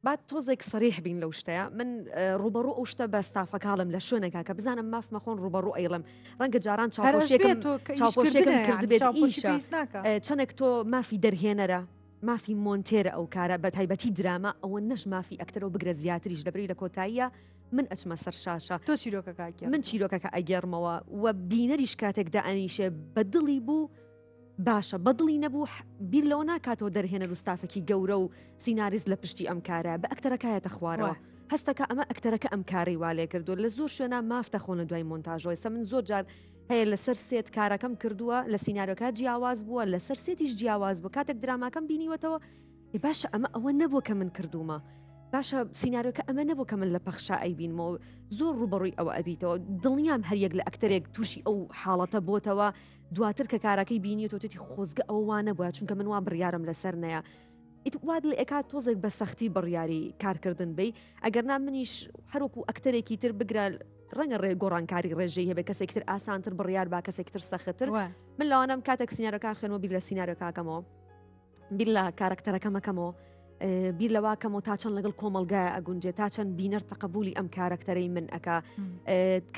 بعد تۆزێک سەریح بین لەو شتەیە من ڕوبەڕوو ئەو شتە بە ستافەکاڵم لە شوێنێکا کە بزانم مافمە خۆن ڕوبەڕوو ئەیڵم ڕەنگە جاران چاوپۆشێکم کرد بێت ئیشە چەندێک تۆ مافی دەرهێنەرە مافی مۆنتێرە ئەو کارە بە تایبەتی دراما ئەوە نەش مافی ئەکتەرەوە بگرە زیاتریش دەبری لە کۆتاییە من ئەچمە سەر شاشە تۆ چیرۆکەکە من چیرۆکەکە ئەگەرمەوە و بینەریش کاتێکدا ئەنیشێ بە دڵی بوو باشە بەدڵی نەبوو بیر لەوە ناکاتەوە دەرهێنە روستافێکی گەورە و سیناریز لە پشتی ئەم کارە بە ئەکتەرەکایەتە خوارەوە هەستەکە ئەمە ئەکتەرەکە ئەم کاری والێ کردو لە زۆر شوێنە مافتە خۆنە دوای مۆنتاژەوەی سە من زۆر جار هەیە لەسەر سێت کارەکەم کردووە لە سیناریۆکە جیاواز بووە لەسەر سێتیش جیاواز بوو کاتێک دراماکەم بینیوەتەوە باشە ئەمە ئەوە نەبوو کە من کردومە باشە سیناریۆکە ئەمە نەبوو کە من لە پەخشا ئەیبینمەوە زۆر ڕوبەڕووی ئەوە ئەبیتەوە دڵنیام هەریەک لە ئەکتەرێک تووشی ئەو حاڵەتە بۆتەوە دواتر کە کارەکەی بینیێتەوە توێتی خۆزگە ئەووانە بووە چونکە من وان بڕیارم لەسەر نەیە واد لە ئێکات تۆزێک بە سەختی بڕیاری کارکردن بی ئەگەر نا منیش هەروکو ئەکتەرێکی تر بگرە ڕەنگە ڕێ گۆڕانکاری ڕێژەی هەبێت کەسێکتر ئاسانتر بڕیار با کەسێکتر سەختتر من لەوانم کاتێک سینارەکان خوێنەوە بیر لە سینارەکەکەمەوە بیر لە کارکتەرەکەمەکەمەوە بیر لەواکەمەوە تا چەند لەگەڵ کۆمەلگای ئەگونجێت تا چەند بینەر تەقبولی ئەم کارکتەرەی من ئەکا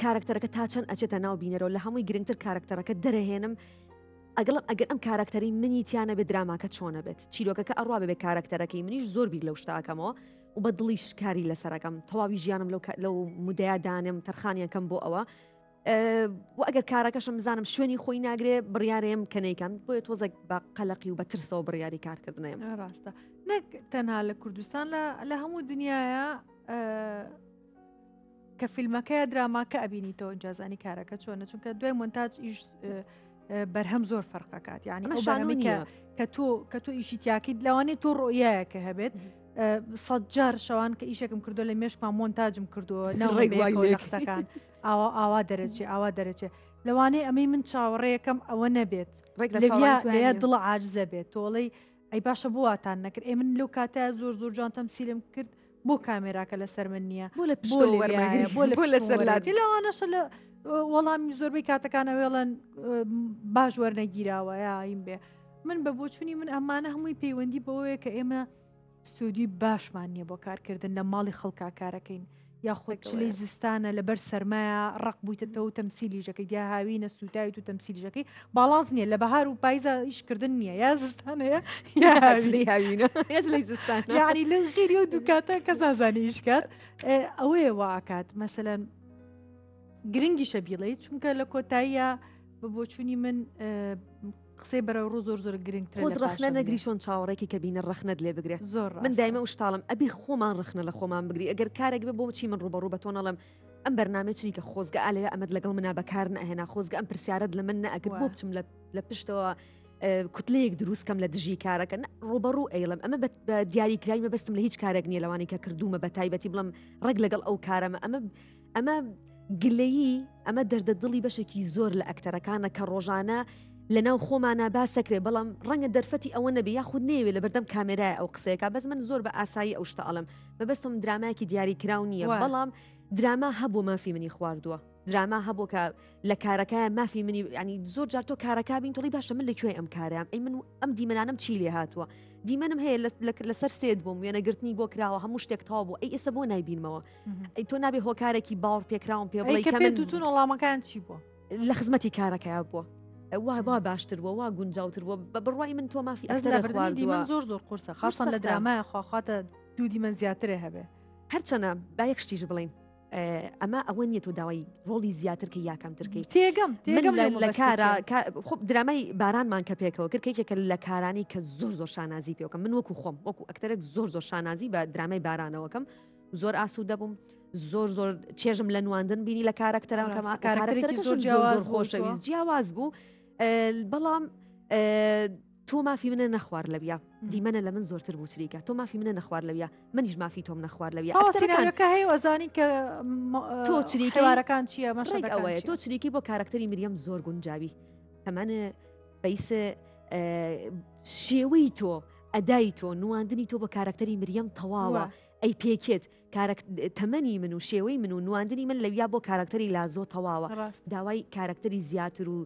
کارکتەرەکە تا چەند ئەچێتە ناو بینەرەوە لە هەمووی گرنگتر کارکتەرەکە دەرەهێنم ئەگەر ئەم کارکتەری منی تیانە بێت دراماکە چۆنە بێت چیرۆکەکە ئەڕوا بێ کارکتەرەکەی منیش زۆر بیر لەو شتاکەمەوە و بە دڵیش کاری لەسەرەکەم تەواوی ژیانم لەو مودەیە دانم تەرخانیەکەم بۆ ئەوە و ئەگەر کارەکەشم بزانم شوێنی خۆی ناگرێ بڕیارێم کە نەیکەم بۆیە تۆزێک بە قەلەقی و بە ترسەوە بڕیاری کارکردنێم ڕاستە نەک تەنها لە کوردستان لە هەموو دنیاە کە فیلمەکەی دراماکە ئەبینیتەوە جازانی کارەکە چۆنە چونکە دوای مۆنتاژ ئیش بەرهەم زۆر فەرقەکات یعنی کە تۆ ئیشی تیاکیت لەوانەیە تۆ ڕۆیایەکە هەبێت سەجار شەوان کە ئیشێکم کردو لە مێشکمان مۆنتاجم کردووە ناوەکان ئاوا دەرەچێ ئاوا دەرەچێ لەوانەیە ئەمەی من چاوەڕێیەکەم ئەوە نەبێت لە دڵ عاجزە بێت تۆڵی ئەی باشە بۆ واتان نەکرد ئێ من لەو کاتە زۆر جوان تەمسیلم کرد بۆ کامێراکە لەسەر من نییە بۆ لەسەر لەوانەشە لە وەڵامی زۆربەی کاتەکانە وێڵەن باش وەرنەگیراوە یایم بێ من بە بۆچوونی من ئەمانە هەمووی پەیوەندی بەوەیە کە ئێمە ستودیوی باشمان نییە بۆ کارکردن لە ماڵی خەڵکا کارەکەین یاخۆت چلی زستانە لەبەر سەرمایە ڕق بوویتەوە تەمسیلیژەکەی یا هاوینە سوتاوی و تەمسیلیژەکەی باڵاز نییە لە بەهار و پاییزە ئیشکردن نییە یا زستانەیە یعنی لە غیری و دووکاتە کەس نازانی ئیشکات ئەوەیە واکات مەسەلەن گرنگیشە بیڵێیت چونکە لە کۆتاییە بە بۆچوونی من قسەی بەرە ڕوو زۆر گرنگتر خۆت ڕخنە نەگری چۆن چاوەڕێکی کە بینە ڕخنت لێ بگرێت زۆر من دایمە وشتاڵم ئەبی خۆمان ڕخنە لە خۆمان بگری ئەگەر کارێک بێ بۆ چی من ڕوبەڕوو بە تۆ نەڵم ئەم بەرنامە چنی کە خۆزگە ئالەوێ ئەمەد لەگەڵ منە بەکار نەهێنا خۆزگە ئەم پرسیارەت لە من نەئەگەر بۆ بچم لە پشتەوە کوتلەیەک دروستکەم لە دژی کارەکە ڕوبەڕوو ئەیڵم ئەمە بە دیاریکراوی مەبەستم لە هیچ کارێک نییە لەوانی کە کردومە بە تایبەتی بڵم ڕێک لەگەڵ ئەو کارەمە ئەمە گلەیی ئەمە دەردە دڵی بەشێکی زۆر لە ئەکتەرەکانە کە ڕۆژانە لەناو خۆمانە باسەکرێ بەڵام ڕەنگە دەرفەتی ئەوە نەبی یاخود نێوێ لە بەردەم کامێرای ئەو قسەیەکە بەس من زۆر بە ئاسایی ئەو شتە ئەڵم مەبەستم درامایەکی دیاریکراو نییە بەڵام دراما هەبوو مافی منی خواردووە دراما هەبوو کە لە کارەکە مافی منی ینی زۆر جار تۆ کارەکە بین تۆڵی باشە من لەکوێ ئەم کارەیەم ئەی من ئەم دیمەنانم چی لێ هاتووە دیمەنم هەیە لەسەر سێت بووم وێنەگرتنی بۆ کراوە هەموو شتێک تاوا بوو ئەی ئێستا بۆ نایبینمەوە ئەی تۆ نابێ هۆکارێکی باوەڕ پێکراوم پێ بڵێ کە من دوتون وەڵامەکان چی بووە لە خزمەتی کارەکەیا بووە وا باشتر بووە وا گونجاوتر بووە بە بڕوای من تۆ مافی ئەسەردیمەن زۆر قورسە خاصن لە درامایە خواخواتە دوو دیمەن زیاترە هەبێ هەرچەنە با یەک شتیش بڵین ئەمە ئەوە نییە تۆ داوای ڕۆڵی زیاتر کە یاکەمترکەی تێگەم لە کارە خۆ درامای بارانمان کە پێکەوە کردکێکێکە لە کارانی کە زۆر شانازی پێوەکەم من وەکو خۆم وەکو ئەکتەرێک زۆر شانازی بە درامای بارانەوەکەم زۆر ئاسوودە بووم زۆر چێژم لە نواندن بینی لە کارکتەرەکەم کارکتەرەکە زۆر خۆشەویست جیاواز بوو بەڵام تۆ مافی منە نەخوار لەبیا دیمەنە لە من زۆرتر بوو چریکە تۆ مافی منە نەخوار لەبیا منیش مافی تۆم نەخوار لەبیا سینارەکە هەیە وەزانی کە تۆ چریکەوارەکان چییە ئەوەیە تۆ چریکی بۆ کارکتەری مریەم زۆر گونجاوی ئەمانە بەیسە شێوەی تۆ ئەدای تۆ نواندنی تۆ بە کارکتەری مریەم تەواوە ئەی پێکێت تەمەنی من و شێوەی من و نواندنی من لەویا بۆ کارکتەری لازۆ تەواوە داوای کارکتەری زیاتر و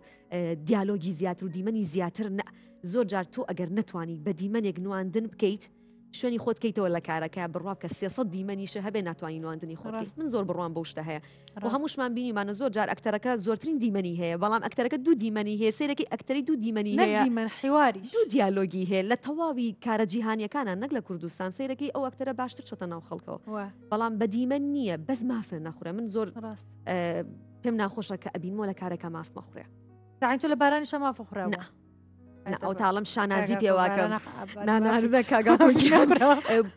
دیالۆگی زیاتر و دیمەنی زیاتر زۆر جار تۆ ئەگەر نەتوانی بە دیمەنێک نواندن بکەیت شوێنی خۆت کەیتەوە لە کارەکە بڕوا کە 300 دیمەنیشە هەبێ ناتوانانی نواندنی خۆت من زۆر بڕوان بەو شتە هەیە و هەمووشمان بینیمانە زۆر جار ئەکتەرەکە زۆرترین دیمەنی هەیە بەڵام ئەکتەرەکە دوو دیمەنی هەیە سیرەکەی ئەکتەری دوو دیمەنی هەیە حیواری دوو دیالۆگی هەیە لە تەواوی کارە جیهانیەکانە نەک لە کوردستان سیرەکەی ئەو ئەکتەرە باشتر چۆتە ناو خەڵکەوە بەڵام بە دیمەن نییە بەس مافە نەخورە من زۆر پێم ناخۆشە کە ئەبینمەوە لە کارێکە ماف مەخورێ تۆ لە بارانیشە مافە خوڕە ئەو تاڵم شانازی پێواکەم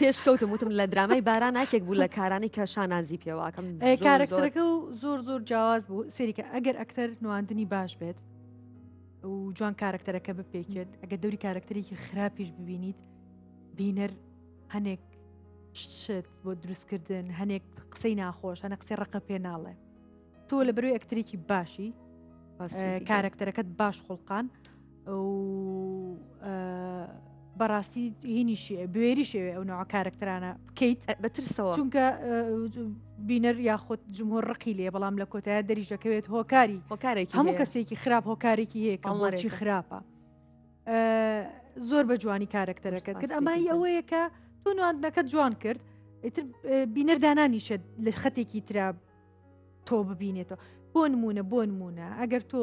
پێشکەوتم وتم لە درامای باران ناکێک بوو لە کارانی کە شانازی پێواکەم کارکتەرەکە و زۆر جیاواز بوو سێریکە ئەگەر ئەکتەر نواندنی باش بێت و جوان کارکتەرەکە بپێکێت ئەگەر دەوری کارکتەرێکی خراپیش ببینیت بینەر هەنێک شت بۆ دروستکردن هەنێک قسەی ناخۆش هەنە قسەی ڕقە پێ ناڵێ تۆ لە بەروی ئەکتەرێکی باشی کارکتەرەکەت باش خوڵقان و بەڕاستی هینیشی بوێری شێوێ ئەو نوع کارکترانە بکەیت بەترسەوە چونکە بینەر یاخۆت جمهور ڕقی لێ بەڵام لە کۆتایە دەریژەکەوێت هۆکاری هەموو کەسێکی خراپ هۆکارێکی هەیە کە بۆچی خراپە زۆر بە جوانی کارکتەرەکەت کرد ئەمای ئەوەیە کە تۆ نواندنەکەت جوان کرد ئیتر بینەردانانیشە لە خەتێکی ترا تۆ ببینێتەوە بۆ نمونە ئەگەر تۆ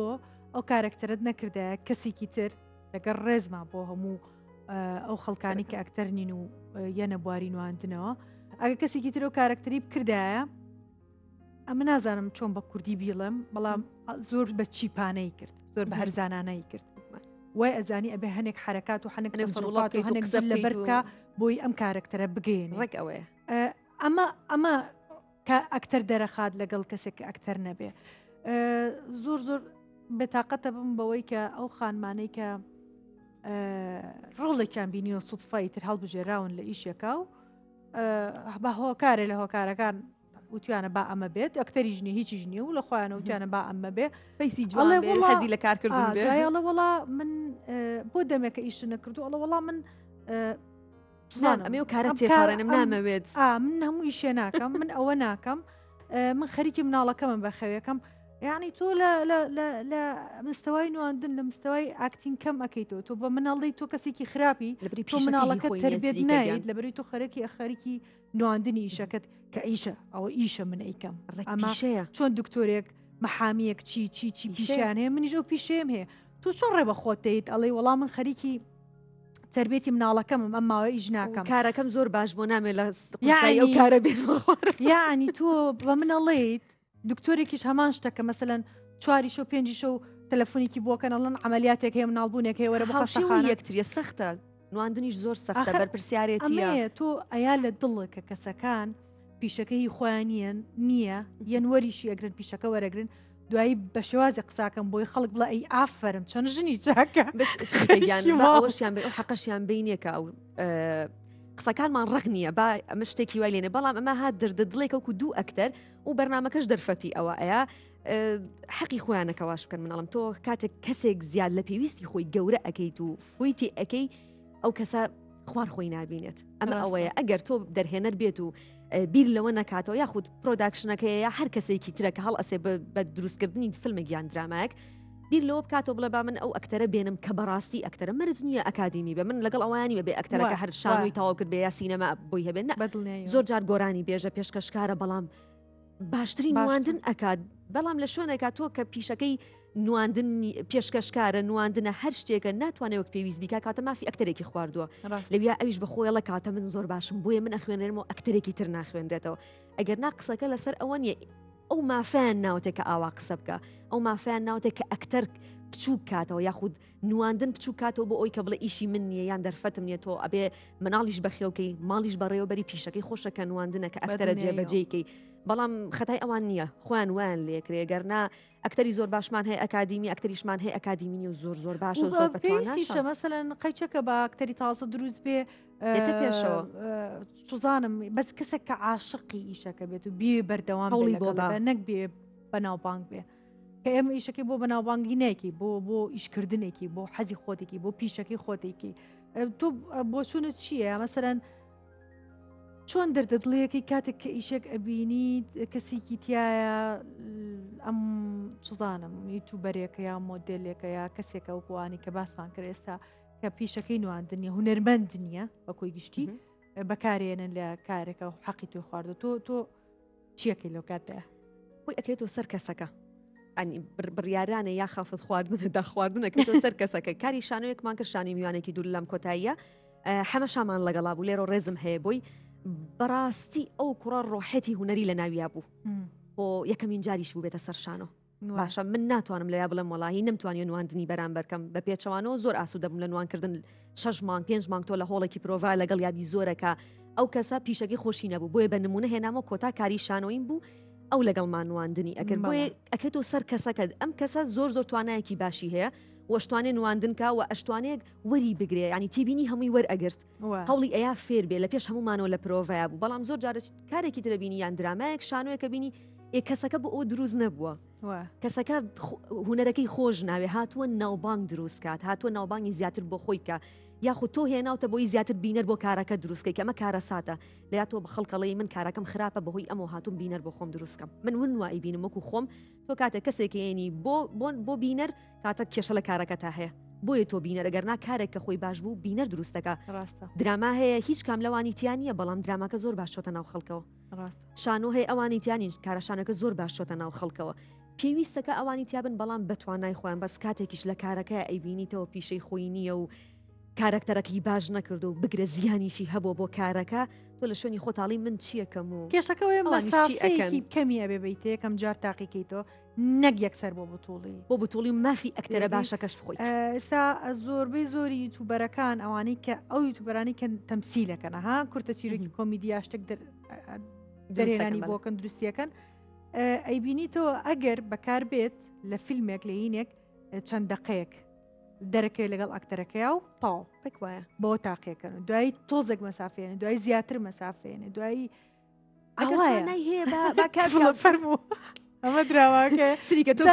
ئەو کارکتەرت نەکردایە کەسێکی تر لەگەڵ ڕێزمان بۆ هەموو ئەو خەڵکانی کە ئەکتەرنین و یەنە بواری نواندنەوە ئەگە کەسێکی تر ئەو کارکتەری بکردایە ئەمە نازانم چۆن بە کوردی بیڵم بەڵام زۆر بە چیپانەی کرد زۆر بە هەرزانانەی کرد وای ئەزانی ئەبێ هەنێک حرکات و هەنێک تەسەڵات و هەنێک لە بەرکە بۆی ئەم کارکتەرە بگەین ڕێک ئەوەیە ئەمە کە ئەکتەر دەرەخات لەگەڵ کەسێک کە ئەکتەر نەبێ زۆر بێتاقەتە بم بەوەی کە ئەو خانمانەی کە ڕۆڵێکیان بینیوە سوودفای تر هەڵبژێراون لە ئیشێکا و بە هۆکارێ لە هۆکارەکان وتیانە با ئەمە بێت ئەکتەری ژنی هیچی ژنیە و لە خۆیانە وتیانە با ئەمە بێ پەیسی جوڵێ حەزی لە کارکردن بێ ئەڵە وەڵا من بۆ دەمێکە ئیش نەکردو ئەڵە وەڵا من ئەمێ و کارە تێپارێنم نامەوێت من هەموو ئیشێ ناکەم من ئەوە ناکەم من خەریکی مناڵەکە من بەخەوێکم یعنی تۆ لە مستەوای نواندن لە مستەوای ئاکتین کەم ئەەکەیتەوە تۆ بە مناڵی تۆ کەسێکی خراپی تۆ مناڵەکە تربێت نایت لەبەری تۆ خەرەکی نواندنی ئیشەکەت کە ئیشە ئەوە ئیشە من ئەیکەم ئەمە چۆن دکتۆرێک مەحامیەک چی پیشیان هەیە منیش ئەو پیشەیەم هەیە تۆ چۆن ڕێ بە خۆت دەیت ئەڵێ وەڵام من خەریکی تربێتی مناڵەکەمم ئەم ماوە ئیش ناکەم کارەکەم زۆر باش بۆ نامێت لە ئەو کارە بێت یعنی تۆ بە منەڵێیت دکتۆرێکیش هەمان شتەکە مەسەلەن 4 شەو 5 شەو تەلەفۆنێکی بۆکەنەڵەن عملیاتێک هەیە مناڵبوونێک هەیە وەرە بەخەشەخانە یەکتریە سەختە نواندنیش زۆر سەختە بەرپرسیارێتیە تۆ ئەیا لە دڵێکە کەسەکان پیشەکەی خۆیانیان نییە یەنوەریشی ئەگرن پیشەکە وەرەگرن دوایی بە شێوازی قساکەم بۆی خەڵک بڵە ئەی ئافرم چەند ژنی چاکە ئەوەشیان بێ ئەو حەقەشیان بینێکە ئەو قسەکانمان ڕق نییە با ئەمە شتێکی وای لێنێ بەڵام ئەمە هات دەردە دڵێکەوەکو دوو ئەکتەر و بەرنامەکەش دەرفەتی ئەوە ئەیە حەقی خۆیانەکەواش بکەن مناڵم تۆ کاتێک کەسێک زیاد لە پێویستی خۆی گەورە ئەەکەیت و فویتی ئەەکەی ئەو کەسە خوار خۆی نابینێت ئەمە ئەوەیە ئەگەر تۆ دەرهێنەر بێت و بیر لەوە نکاتەوە یاخود پرۆداکشنەکەیە هەر کەسێکی ترەکە هەڵ ئەسێ بە دروستکردنی فیلمێک یان درامایەک بیر لەوە بکاتەوە بڵێ با من ئەو ئەکتەرە بێنم کە بەڕاستی ئەکتەرە مەرج نییە ئەکادیمی بە من لەگەڵ ئەوانی بێ ئەکتەرەکە هەر شانوی تاوا کرد بێ یا سینەما بۆی هەبێت زۆر جار گۆرانی بێژە پێشکەشکارە بەڵام باشترین نواندن ئەکات بەڵام لە شوێنێکا تۆ کە پیشەکەی نواندن پێشکەشکارە نواندنە هەر شتێکە ناتوانێت پێویست بیکا کاتە مافی ئەکتەرێکی خواردووە لەویا ئەویش بەخۆیڵە کاتە من زۆر باشم بۆیە من ئەخوێنێنەوە ئەکتەرێکی تر ناخوێنرێتەوە ئەگەر نا قسەکە لەسەر ئەوە نیە ئەو مافیان ناوتێک کە ئاوا قسە بکە ئەو مافیان ناوتێک کە ئەکتەر بچوو کاتەوە یاخود نواندن بچوو کاتەوە بۆ ئەوی کە بڵێ ئیشی من نییە یان دەرفەتم نیە تۆ ئەبێ مناڵیش بەخێوکەی ماڵیش بەڕێوەبەری پیشەکەی خۆشەکە نواندنە کە ئەکتەرە جێبەجێیکەی بەڵام خەتای ئەوان نییە خۆیان ویان لێکرێ گەرنا ئەکتەری زۆر باشمان هەیە ئەکادیمی ئەکتەریشمان هەیە ئەکادیمینی و زۆر باشە زۆر بەتوانیشە مەسەلەن قەیچەکە بە ئەکتەری تازە دروست بێ پێشەوە سوزانم بەس کەسێک کە عاشقی ئیشەکە بێت و بێ بەردەوام نەک بێ بەناوبانگ بێ کە ئێمە ئیشەکەی بۆ بەناوبانگینێکی بۆ ئیشکردنێکی بۆ حەزی خۆتێکی بۆ پیشەکەی خۆتێکی تۆ بۆ چونت چییە مەسەرەن چۆن دەردەدڵەیەکی کاتێک کە ئیشێک ئەبینیت کەسێکی تایە ئەم چزانم یوتیوبەرێکە یا مۆدلێکە یا کەسێکە وەکوانی کە باسمان کرد ئێستا کە پیشەکەی نواندنیە هونەرمەند نییە بەکۆی گشتی بەکارێنن لە کارێکە و حەقی توی خواردە تۆ چیەکەی لەو کاتەیە خۆی ئەکەێتەوە سەر کەسەکە بڕیارانە یا خافت خواردنە داخواردنەکەێتەوە سەر کەسەکە کاری شانۆیەکمان کرد شانی میوانێکی دوور لەم کۆتاییە هەمە شامان لەگەڵا بوو لێرە ڕێزم هەیە بۆی بەڕاستی ئەو کوڕە ڕۆحەتی هوەری لە ناویا بوو بۆ یەکەمین جاریش بوو بێتە سەر شانۆ باشە من ناتوانم لەیا بڵم وڵی نەمتوانێت نواندنی بەرامبەرکەم بە پێچەوانەوە زۆر ئاسوودە بووم لە نواندکردن 6 مانگ 5 مانگ تۆ لە هۆڵێکی پرۆڤای لەگەڵ یابی زۆرەکە ئەو کەسە پیشەکەی خۆشی نەبوو بۆیە بە نمونە هێنامە کۆتا کاری شانۆیم بوو ئەو لەگەڵمان نواندنی ئەکرد بۆیە ئەکەێتەوە سەر کەسەکە ئەم کەسە زۆر توانایەکی باشی هەیە وەشتوانێ نواندنکە و ئەشتوانەیە وەری بگرێ ینی تێبینی هەمووی وەرئەگرت هەوڵی ئەیا فێر بێ لە پێش هەمومانەوە لە پرۆڤیا بوو بەڵام زۆر جارە کارێکی ترەبینی یان درامایەک شانۆیەکە بینی کەسەکە بۆ ئەو دروست نەبووە کەسەکە هوەرەکەی خۆش ناوێ هاتووە ناوبانگ دروست کات هاتووە ناوبانگی زیاتر بۆ خۆی بکە یاخود تۆ هێناوتە بۆی زیاتر بینەر بۆ کارەکە دروستکەی کە ئەمە کارە ساتە لە تۆ بە خەڵکەڵی من کارەکەم خراپە بەهۆی ئەمە هاتوم بینەر بۆ خۆم دروستکەم من ون وای بینم وەکو خۆم تۆ کاتە کەسێکێنی بۆ بینەر کاتە کێشە لە کارەکە تا هەیە بۆیە تۆ بینەر ئەگەرنا کارێک کە خۆی باش بوو بینەر دروستەکە دراما هەیە هیچ کام لەوانی تیانە بەڵام دراماکە زۆر باشۆتە ناو خەڵکەوە شانۆ هەیە ئەوانی تیانی کارەشانەکە زۆر باشۆتە ناو خەڵکەوە پێویستەکە ئەوانی تیابن بەڵام بەتوانای خۆیان بەس کاتێکیش لە کارەکە ئەیبینیتەوە پیشەی خۆی نییە و کارکتەرەکەی باش نەکرد و بگرە زیانیشی هەبوو بۆ کارەکە تۆ لە شوێنی خۆتاڵی من چیەکەم و کێشەکەی مەسافەیەکی کەمی ئەبێ بیت یەکەم جار تاقیکەیتەوە نەک یەکسەر بۆ بوتوڵی و مافی ئەکتەرە باشەکەش بخۆیت ئێستا زۆربەی زۆری یوتوبەرەکان ئەوانەی کە ئەو یوتوبەرانی کە تەمسیلەکەن ها کورتە چیرۆکی کۆمیدیا شتێک دەرێنانی بۆکەن دروستیەکەن ئەیبینیتەوە ئەگەر بەکار بێت لە فیلمێک لە یینێک چەند دقەیەک دەرەکەی لەگەڵ ئەکتەرەکەی و تاو بکوایە بۆ تاقیەکەن دوایی تۆزێک مەسافێنە دوای زیاتر مەسافێنە دوایی هەیە فەرموو ئەمە دراواکە چریکە تۆ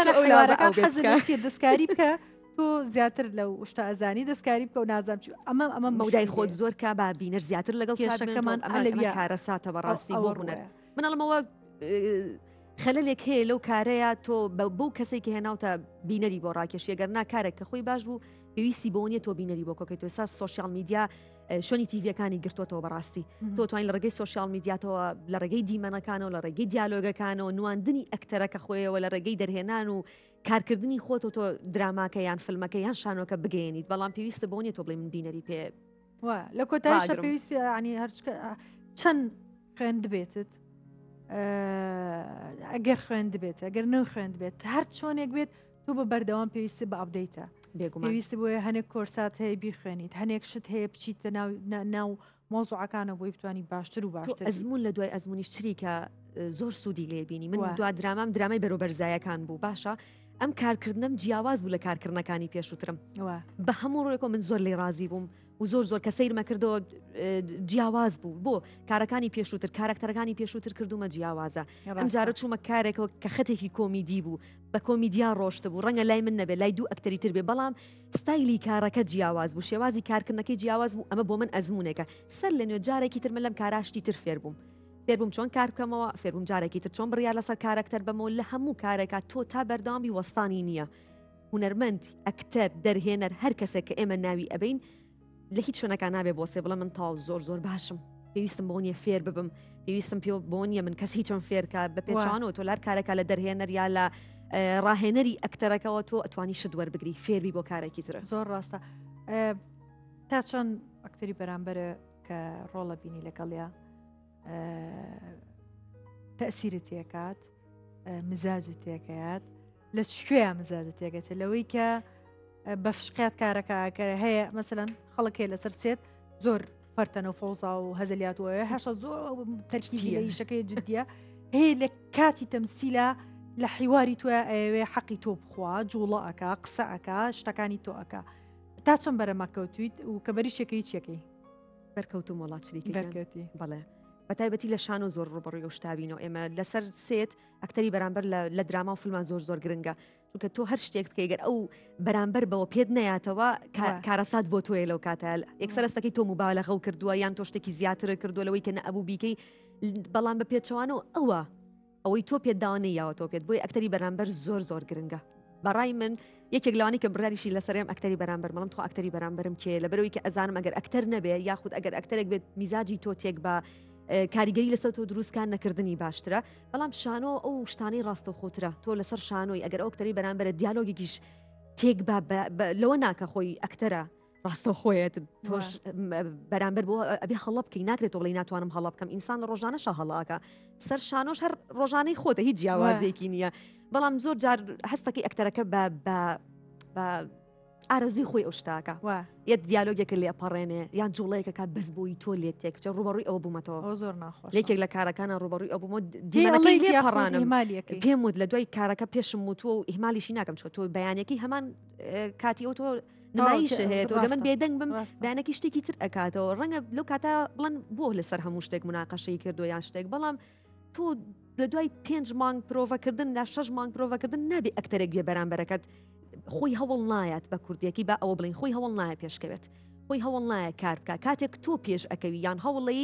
دەستکاری بکە تۆ زیاتر لەو شتا ئەزانی دەستکاری بکە و نازام ئەمە مەودای خۆت زۆر کا با بینەر زیاتر لەگەڵ کێشەکەمان کارە ساتە بەڕاستی بۆ هوەر منەڵمەوە خەلەلێک هەیە لەو کارەیە تۆ بەو کەسێکی هێناوتە بینەری بۆ ڕاکێشی گەرنا کارێک کە خۆی باش بوو پێویستی بۆ نیە تۆ بینەری بۆ کۆکەیت ئێستا سۆشیال میدیا شوێنی تیڤەکانی گرتوۆتەوە بەڕاستی تۆ توانین لە ڕێگەی سۆشیال میدیاتەوە لە ڕێگەی دیمەنەکانەوە لە ڕێگەی دیالۆگەکانەوە نواندنی ئەکتەرەکە خۆیەوە لە ڕێگەی دەرهێنان و کارکردنی خۆتۆ تۆ دراماکە یان فیلمەکە یان شانۆکە بگەێنیت بەڵام پێویستە بۆ نیە تۆ بڵێ من بینەری پێ لە کۆتاییشە پێویستی ینی چەند خوێند بێتت ئەگەر خوێند بێت ئەگەر نە خوێند بێت هەر چۆنێک بێت تۆ بە بەردەوام پێویستی بە ئەپدەیتە پێویستی بۆیە هەنێک کۆرسات هەیە بیخوێنیت هەنێک شت هەیە بچیتە ناو مۆزوعەکانە بۆی بتوانانی باشتر و باشتر ئەزمون لە دوای ئەزمونیش چریکە زۆر سوودی لێبینی من دو درامام درامای بەرۆبەرزایەکان بوو باشە ئەم کارکردنم جیاواز بوو لە کارکردنەکانی پێشووترم بە هەموو ڕۆیەکۆ من زۆر لێ رازی بووم و زۆر کە سەیرمە کردەوە جیاواز بوو بۆ کارەکانی پێشووتر کارکتەرەکانی پێشووتر کردومە جیاوازە ئەم جارە چوومە کارێکەوە کە خەتێکی کۆمیدی بوو بە کۆمیدیا ڕۆشت بوو ڕەنگە لای من نەبێت لای دوو ئەکتەری تر بێ بەڵام ستایلی کارەکە جیاواز بوو شێوازی کارکردنەکەی جیاواز بوو ئەمە بۆ من ئەزمونێکە سەر لە نوێ جارێکی تر من لەم کاراشتی تر فێر بووم فێربووم چۆن کار بکەمەوە فێربووم جارێکی تر چۆن بڕیار لەسەر کارکتەر بەمەوە لە هەموو کارێکە تۆ تا بەردەوامی وەستانی نییە هونەرمەند ئەکتەر دەرهێنەر هەر کەسێک کە ئێمە ناوی ئەبین لە هیچ شوێنەکان نابێ بۆ سێ بڵە من تاو زۆر باشم پێویستم بۆ نیە فێر ببم پێویستم پێ بۆ نیە من کەس هیچم فێرکە بە پێچوانەوە تۆ لار کارێکە لە دەرهێنەر یا لە ڕاهێنەری ئەکتەرەکەەوە تۆ ئەتوانی شت وەربگری فێربی بۆ کارێکی ترە زۆر ڕاستە تا چەند ئەکتەری بەرامبەرە کە ڕۆڵە بینی لەگەڵیا تەسیرت تێکات مزاجت تێکات لە شوێ مزاجت تێگەچێت لەوەی کە بە فشقات کارەکە هەیە مەسەن خەڵکێ لەسەر سێت زۆر فەرتەنە فۆزا و هەزلیاتوە هەشە زۆر تەرکیبی لە ئیشەکەی جددیە هەیە لە کاتی تەمسیلە لە حیواری توە ئەوێ حەقی تۆ بخوا جوڵەکە قسەکە شتەکانی تۆەکە تا چەند بەرەماکەوتیت و کە بەریشێکی چیەکەی بەرکەوتم وڵات شریکی بەرکەوتی بەڵێ بەتایبەتی لە شان و زۆر ڕوبڕی و شتابینەوە ئێمە لەسەر سێت ئەکتەری بەرامبەر لە دراما و فیلمان زۆر گرنگە چونکە تۆ هەر شتێک بکەیگەر ئەو بەرامبەر بەوە پێت نەیاتەوە کارەسات بۆ تۆیە لەو کاتە یەکسەرستەکەی تۆ مبالەغە و کردووە یان تۆ شتێکی زیاتر کردووە لەوەی کە نەبوو بیکەی بەڵام بە پێچوانەوە ئەوەی تۆ پێداوانەیەوە تۆ پێت بۆی ئەکتەری بەرامبەر زۆر گرنگە بەڕای من یەکێک لەوانی کە بڕاریشی لەسەرم ئەکتەری بەرامبەر مەڵم تۆ ئەکتەری بەرامبەرم کێ لە بەرەوەی کە ئەزانم ئەگەر ئەکتەر نەبێ یاخود ئەگەر ئەکتەرێک بێت میزاجی تۆ تێک بە کاریگەری لەسەر تۆ دروستکان نەکردنی باشترە بەڵام شانۆ ئەو شتانەی ڕاستە خۆترە تۆ لەسەر شانۆی ئەگەر ئەو ئەکتەری بەرامبەرە دیالۆگێکیش تێک لەوە ناکە خۆی ئەکتەرە ڕاستە خۆیت تۆش بەرامبەر بۆ ئەبێ هەڵە بکەی ناکرێت تۆ بڵێ ناتوانم هەڵە بکەم ئینسان لە ڕۆژانەشە هەڵاکە سەر شانۆش هەر ڕۆژانەی خۆتە هیچ جیاوازێکی نییە بەڵام زۆر جار هەستەکەی ئەکتەرەکە بە ئارەزوی خۆی ئەو شتاکە یەک دیالۆگێکە لێ ئەپەڕێنێ یان جوڵەیەکەکە بەس بۆی تۆ لێت تێکچە ڕوبەڕووی ئەوە بوومەتەوە زۆر ناخۆش لێکێک لە کارەکانە ڕوبەڕووی ئەو بوومە دیمەنەکەی لێ پەڕانم پێم وت لە دوای کارەکە پێشم وتووە و ئیهمالیشی ناکەم چۆ تۆ بەیانێکی هەمان کاتی ئەو تۆ نمایشە هەیە تۆ من بێدەنگ بم بەیانێکی شتێکی تر ئەکاتەوە ڕەنگە لەو کاتە بڵەن بۆ لەسەر هەموو شتێک مناقەشەی کردو یان شتێک بەڵام تۆ لە دوای 5 مانگ پرۆڤەکردن لە 6 مانگ پرۆڤەکردن نابێ ئەکتەرێک بێ بەرامبەرەکەت خۆی هەوڵ نایەت بە کوردیەکی با ئەوە بڵین خۆی هەوڵ نایە پێشکەوێت خۆی هەوڵ نایە کار بکە کاتێک تۆ پێش ئەکەوی یان هەوڵی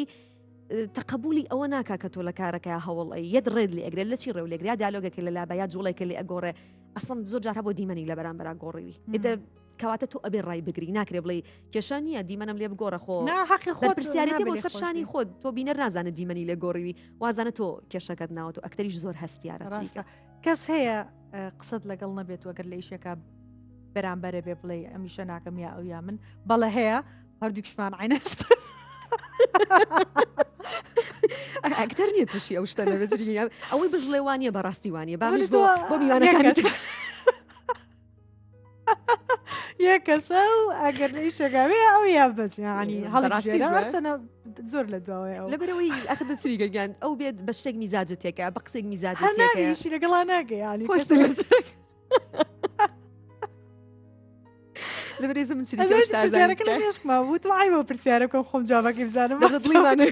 تەقبولی ئەوە ناکا کە تۆ لە کارەکە هەوڵ یەت ڕێد لێ ئەگرێت لە چی ڕێو لێگریا دیالۆگەکە لە لابەیە جوڵێکە لێ ئەگۆڕێ ئەسڵ زۆر جار هەبوو دیمەنی لە بەرامبەر گۆڕیوی ئێتە کەواتە تۆ ئەبێ ڕای بگری ناکرێ بڵێ کێشە نییە دیمەنم لێ بگۆڕە خۆ پرسیارەتی بۆ سەرشانی خۆت تۆ بینە نازانە دیمەنی لێ گۆڕیوی وازانە تۆ کێشەکەت ناوەوە ئەکتەریش زۆر هەستیارە کەس هەیە قسەت لەگەڵ نەبێت وەگەر لە ئیشەکە بەرامبەرە بێ بڵێ ئەمیشە ناکەم یا ئەو یا من بەڵێ هەیە هەردووکشمان عینەشت ئەکتەر نیە تووشی ئەو شتە نەبێتری ئەوەی بژڵێوانیە بەڕاستی وانە باش بۆ میوانەکانی یە کەسە و ئەگەر ئیشەکەوێ ئەو یا بەچانی هەڵڕاستیچەنە زۆر لە دواوەیە لەبەرەوەی ئەخ دەچریگەگەیان ئەو بێت بە شتێک میزاجتێکە بە قسێک میزاجی لەگەڵا ناگەی ینی لەبەرێزە من شریکەکە لە مێشکما بوو تو ئای بۆ پرسیارەکەم خۆم جوابەکەی بزانم دڵیمانە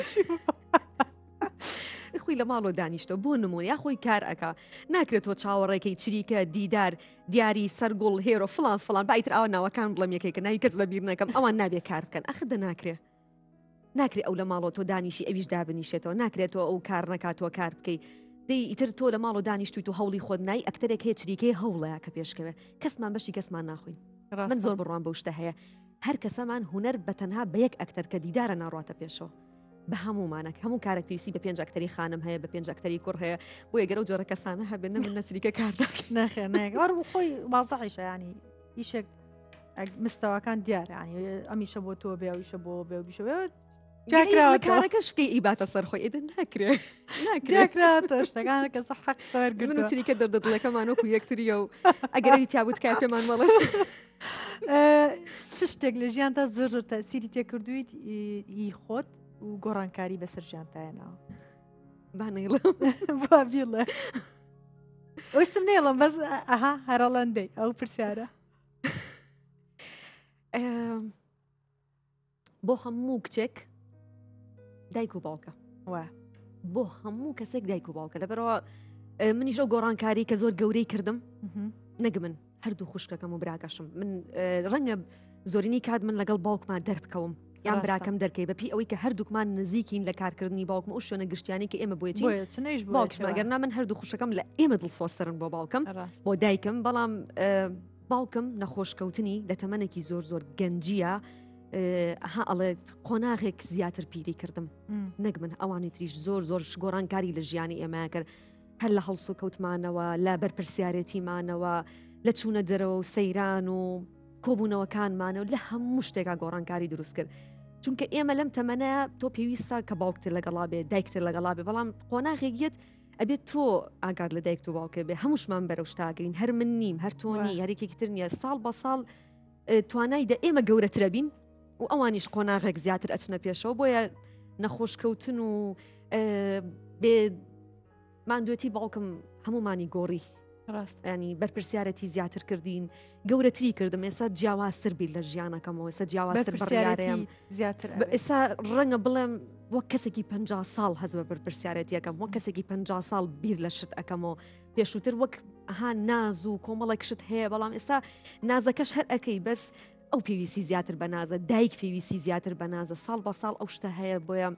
خۆی لە ماڵۆ دانیشتە بۆ نمونە یا خۆی کار ئەکا ناکرێت تۆ چاوەڕێکەی چریکە دیدار دیاری سەرگوڵ هێرۆ فلان فلان بایتر ئەوە ناوەکان بڵم یەکێکە ناوی کەس لە بیر نەکەم ئەوان نابێ کار بکەن ئەخدە ناکرێ ناکرێت ئەو لە ماڵۆ تۆ دانیشی ئەویش دابنیشێتەوە ناکرێتەوە ئەو کار نکاتەوە کار بکەی دەی ئیتر تۆ لە ماڵۆ دانیشتوی تو هەوڵی خۆت نای ئەکتەرێک هەیە چریکەی هەوڵەیە کە پێشکەوێ کەسمان بەشی کەسمان ناخوین من زۆر بڕوان بەو شتە هەیە هەر کەسەمان هوەر بەتەنها بە یەک ئەکتەر کە دیدارە ناڕاتە پێشەوە بە هەمومانەك هەموو کارێک پێویستی بە پێنج ئەکتەری خانم هەیە بە پێنج ئەکتەری کوڕ هەیە بۆ یەگەرە و جۆرە کەسانە هەبێت نە من نەچریکە کار ناخێر ناگەوار خۆی وازەحیشە ینی ئیشێک مستەواکان دیارە ینی ئەمیشە بۆ تۆ بێ ئیشە بۆ بێ و بیشەوە کارەکەش بکەی ئیباتە سەرخۆی ئێدە ناکرێت ناکرێتە شتەکانە کەس حەق وەرگرن و چریکە دەردەدڵەکەمانۆکو یەکتریە و ئەگەری تیابوت کار پێمان مەڵێ چ شتێک لە ژیانتا زۆر زۆر تەسیری تێکردویت ئی خۆت و گۆڕانکاری بەسەر ژیانتایەنەوە بانەیڵم بابیڵە وەستم نێڵم بەس ئەها هەرەڵەندەی ئەو پرسیارە بۆ هەموو کچێک دایک و باوکە بۆ هەموو کەسێک دایک و باوکە لەبەرەوە منیش ئەو گۆڕانکاری کە زۆر گەورەی کردم نەگ من هەردوو خوشکەکەم و براکەشم من ڕەنگە زۆرینی کات من لەگەڵ باوکمان دەربکەوم یان براکەم دەرکەی بەپی ئەوەی کە هەردووکمان نزیکین لە کارکردنی باوکم و شوێنە گشتیانی کە ئێمە بۆیەتی باوکمەگەرنا من هەردوو خوشەکەم لە ئێمە دڵسۆسترن بۆ باوکم بۆ دایکم بەڵام باوکم نەخۆشکەوتنی لە تەمەنێکی زۆر زۆر گەنجیە ها ئەڵێت قۆناغێک زیاتر پیری کردم نەک من ئەوانی تریش زۆر زۆر گۆڕانکاری لە ژیانی ئێمە کرد هەر لە هەڵسو کەوتمانەوە لە بەرپرسیارەتیمانەوە لە چوونە دەرەوە و سەیران و کۆبوونەوەکانمانە و لە هەموو شتێکا گۆڕانکاری دروست کرد چونکە ئێمە لەم تەمەنەیە تۆ پێویستە کە باوکتر لەگەڵا بێ دایکتر لەگەڵا بێ بەڵام قۆناغێکیت ئەبێت تۆ ئاگاد لە دایک و باوکە بێ هەمووشمان بەرەو شتاگرین هەر من نیم هەر تۆنی هەرێکێکتر نییە ساڵ بە ساڵ توانای دە ئێمە گەورەترە بین و ئەوانیش قۆناغێک زیاتر ئەچنە پێشەوە بۆیە نەخۆشکەوتن و بێ مادوێتی باوکم هەمومانی گۆڕی ینی بەرپرسیارەتی زیاتر کردین گەورەتری کردم ئێستا جیاوازتر بیت لە ژیانەکەمەوە ئێستا جیاوازتر بڕیارەیەم زیاتر ئێستا ڕەنگە بڵێم وەک کەسێکی 50 ساڵ هەز بە بەرپرسیارەتیەکەم وەک کەسێکی 50 ساڵ بیر لە شت ئەەکەمەوە پێشووتر وەک ئەها ناز و کۆمەڵێک شت هەیە بەڵام ئێستا نازەکەش هەر ئەەکەی بەس ئەو پێویستی زیاتر بە نازە دایک پێویستی زیاتر بە نازە ساڵ بە ساڵ ئەو شتە هەیە بۆیە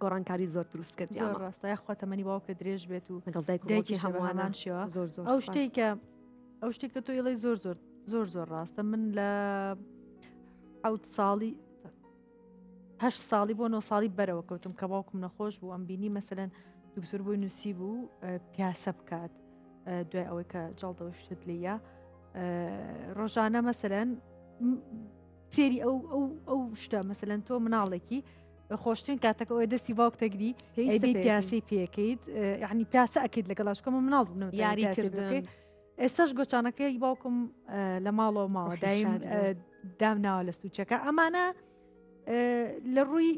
گۆڕانکاری زۆر دروست کرد ڕاستای خۆتەمەنی باوکە درێژ بێت و لەگەڵ دایکی هەمووانان شێوە زۆر زۆر ئەو شتێکە ئەو شتێک کە تۆ ئێڵی زۆر زۆر زۆر زۆر ڕاستە من لە حوت ساڵی 8 ساڵی بۆ 9 ساڵی بەرەوە کەوتم کە باوکم نەخۆش بوو ئەم بینی مەسەلەن دکتۆر بۆی نووسی بوو پیاسە بکات دوای ئەوەی کە جاڵدەوە شت لێە ڕۆژانە مەسەلەن سێری ئەو شتە مەسەلەن تۆ مناڵێکی خۆشترین کاتەکە ئەوە دەستی باوک تەگری ئەیدەی پیاسی پێکەیت یعنی پیاسە ئەکەیت لەگەڵاشکەمە مناڵ بوو یاریکردن ئێستاش گۆچانەکەی باوکم لە ماڵەوە ماوە دایم دامناوە لە سوچەکە ئەمانە لە ڕووی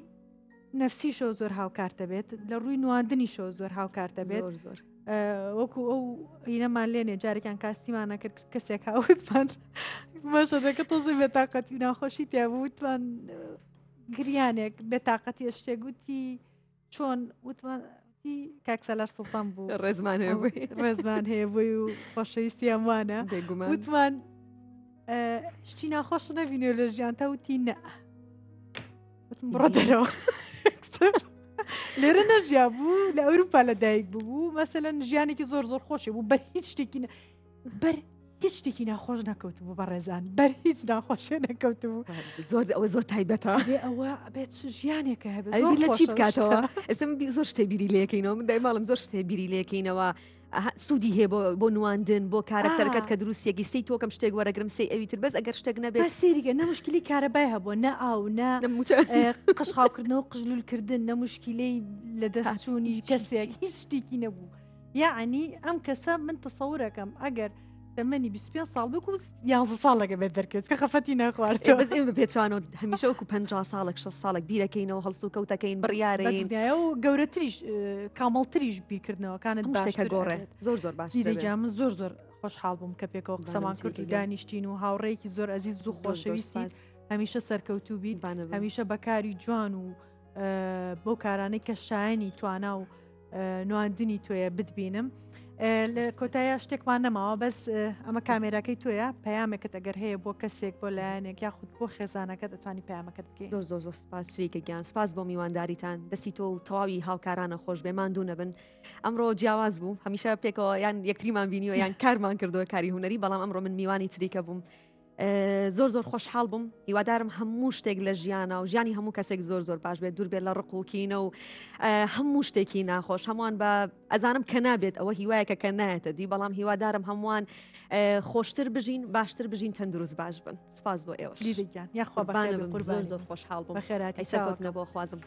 نەفسیشەوە زۆر هاوکارتە بێت لە ڕووی نواندنیشەوە زۆر هاوکارتە بێت وەکو ئەو هینەمان لێنێ جارێکیان کاستیمانە کرد کەسێک هاوتمان باشە دەکە تۆزی بێتاقەتی ناخۆشی تیابوو وتمان گریانێک بێتاقەتی شتێک گوتی چۆن وتمانتی کاکسەلەر سوڵتان بوو ڕێزمان هەیە بۆی و خۆشەویستی ئەموانە وتمان شتی ناخۆش نەبینێ لە ژیان تا وتی نە بڕۆ دەرەوە لێرە نەژیا بوو لە ئەوروپا لەدایک بوو مەسەلەن ژیانێکی زۆر زۆر خۆشی بوو بەر هیچ شتێکی بەر هیچ شتێکی ناخۆش نەکەوت بوو بەڕێزان بەر هیچ ناخۆشیە نەکەوت بوو ئەوە زۆر تایبەتە ئەوە بێت ژیانێکە هەبێت لە چی بکاتەوە ئێستا زۆر شتێ بیری لەکەینەوە من دای ماڵم زۆر شتێ بیری لەکەینەوە سوودی هەیە بۆ نواندن بۆ کارکتەرەکەت کە دروستێکی سی تۆکەم شتێک وەرەگرم سی ئەویتر بەس ئەگەر شتێک نەبێت سێریگە نەمشکلی کارەبای هەبووە نە ئاو نە قشخاوکردنەوە قژلولکردن نەمشکلەی لە دەستچوونی کەسێک هیچ شتێکی نەبوو یعنی ئەم کەسە من تەسەورەکەم ئەگەر تەمەنی 25 ساڵ بکو 11 ساڵەکە بێت دەرکەوت کە خەفەتی نەخوارد بەس ئێمە پێچوانەوە هەمیشە وەکو 50 ساڵێک 6 ساڵێک بیرەکەینەوە هەڵسو کەوتەکەین بڕیارین و گەورەتریش کامەڵتریش بیرکردنەوەکانت باشتێکە گۆڕێ زۆر زۆر باش من زۆر زۆر خۆشحاڵ بووم کە پێکەوە قسەمان کرد و دانیشتین و هاوڕێیەکی زۆر ئەزیز و خۆشەویستی هەمیشە سەرکەوتوو بیت هەمیشە بەکاری جوان و بۆ کارانەی کە شایانی توانا و نواندنی تۆیە بتبینم لە کۆتایە شتێکمان نەماوە بەس ئەمە کامێراکەی تۆیە پەیامێکت ئەگەر هەیە بۆ کەسێک بۆ لایەنێک یاخود بۆ خێزانەکە دەتوانی پەیامەکەت بکەیت زۆر زۆر زۆر سپاس شریکە گیان سپاس بۆ میوانداریتان دەستی تۆ و تەواوی هاوکارانە خۆش بێ ماندوو نەبن ئەمڕۆ جیاواز بوو هەمیشە پێکەوە یان یەکتریمان بینیوە یان کارمان کردووە کاری هوەری بەڵام ئەمڕۆ من میوانی تریکە بووم زۆر زۆر خۆشحاڵ بووم هیوادارم هەموو شتێک لە ژیانە و ژیانی هەموو کەسێک زۆر زۆر باش بێت دوور بێت لە ڕقوکینە و هەموو شتێکی ناخۆش هەمووان بە ئەزانم کە نابێت ئەوە هیوایەکە کە نایەتە دی بەڵام هیوادارم هەمووان خۆشتر بژین باشتر بژین تەندروست باش بن سپاس بۆ ئێوەش لیدەگیان یاخوا زۆر زۆر خۆشحاڵ بووم بەخێراتی بۆ خوازم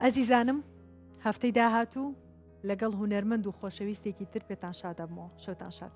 ئەزیزانم هەفتەی داهاتوو لەگەڵ هونەرمەند و خۆشەویستێکی تر پێتان شادەبمەوە شەوتان شاد.